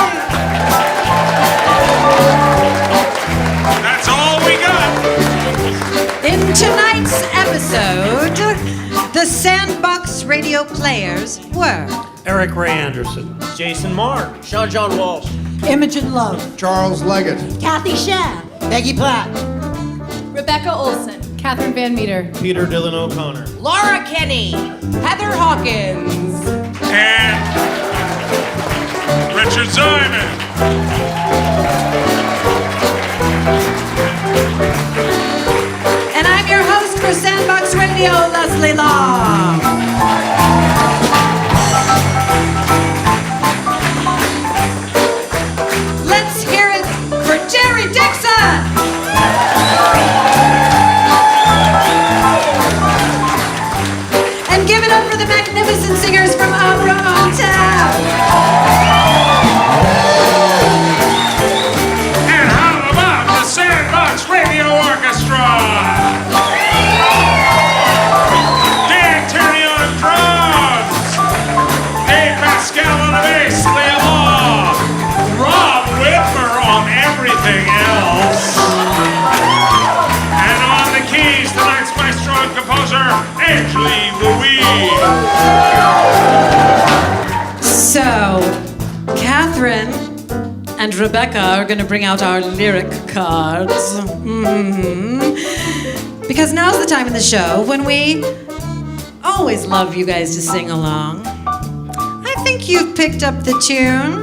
That's all we got. In tonight's episode, the Sandbox Radio players were Eric Ray Anderson, Jason Marr, Sean John Walsh, Imogen Love, Charles Leggett, Kathy Shand, Peggy Platt, Rebecca Olson, Catherine Van Meter, Peter Dillon O'Connor, Laura Kenny, Heather Hawkins, And Richard Simon. And I'm your host for Sandbox Radio, Leslie Long. Let's hear it for Jerry Dixon. And give it up for the magnificent singers from Opera on Tap. And how about the Sandbox Radio Orchestra? Dan Tierney on drums, Dave Pascal on the bass, Leah Law, Rob Whitmer on everything else, and on the keys, tonight's maestro and composer, Angeline Louise. So, Catherine and Rebecca are going to bring out our lyric cards. Because now's the time in the show when we always love you guys to sing along. I think you've picked up the tune.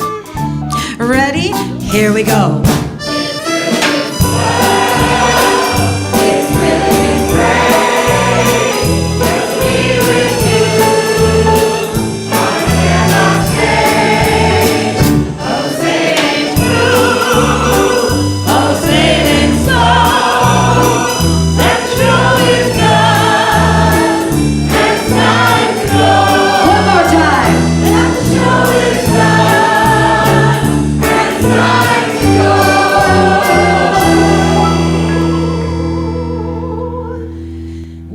Ready? Here we go. One more time.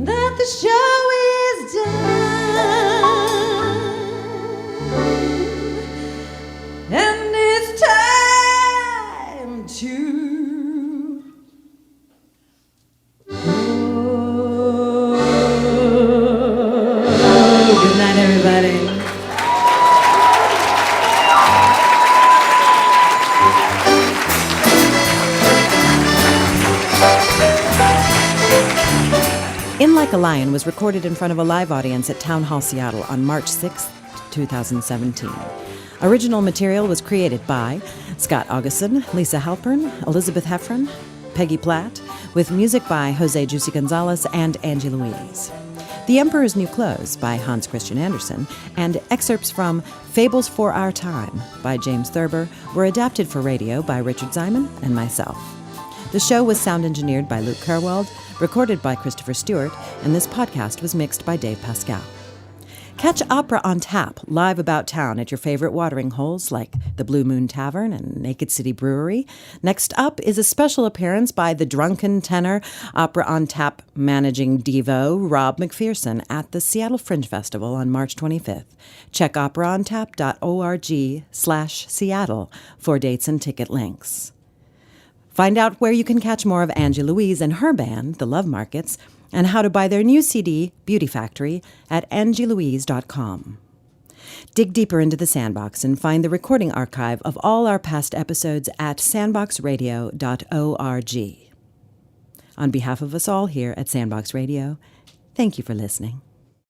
That the show is done and it's time to go. Good night, everybody. In Like a Lion was recorded in front of a live audience at Town Hall Seattle on March 6, 2017. Original material was created by Scott Augustin, Lisa Halpern, Elizabeth Heffron, Peggy Platt, with music by Jose Juicy Gonzalez and Angie Louise. The Emperor's New Clothes by Hans Christian Andersen and excerpts from Fables for Our Time by James Thurber were adapted for radio by Richard Simon and myself. The show was sound engineered by Luke Kerwald, recorded by Christopher Stewart, and this podcast was mixed by Dave Pascal. Catch Opera on Tap, live about town at your favorite watering holes like the Blue Moon Tavern and Naked City Brewery. Next up is a special appearance by the drunken tenor, Opera on Tap managing divo Rob McPherson at the Seattle Fringe Festival on March 25th. Check operaontap.org/Seattle for dates and ticket links. Find out where you can catch more of Angie Louise and her band, The Love Markets, and how to buy their new CD, Beauty Factory, at angielouise.com. Dig deeper into the Sandbox and find the recording archive of all our past episodes at sandboxradio.org. On behalf of us all here at Sandbox Radio, thank you for listening.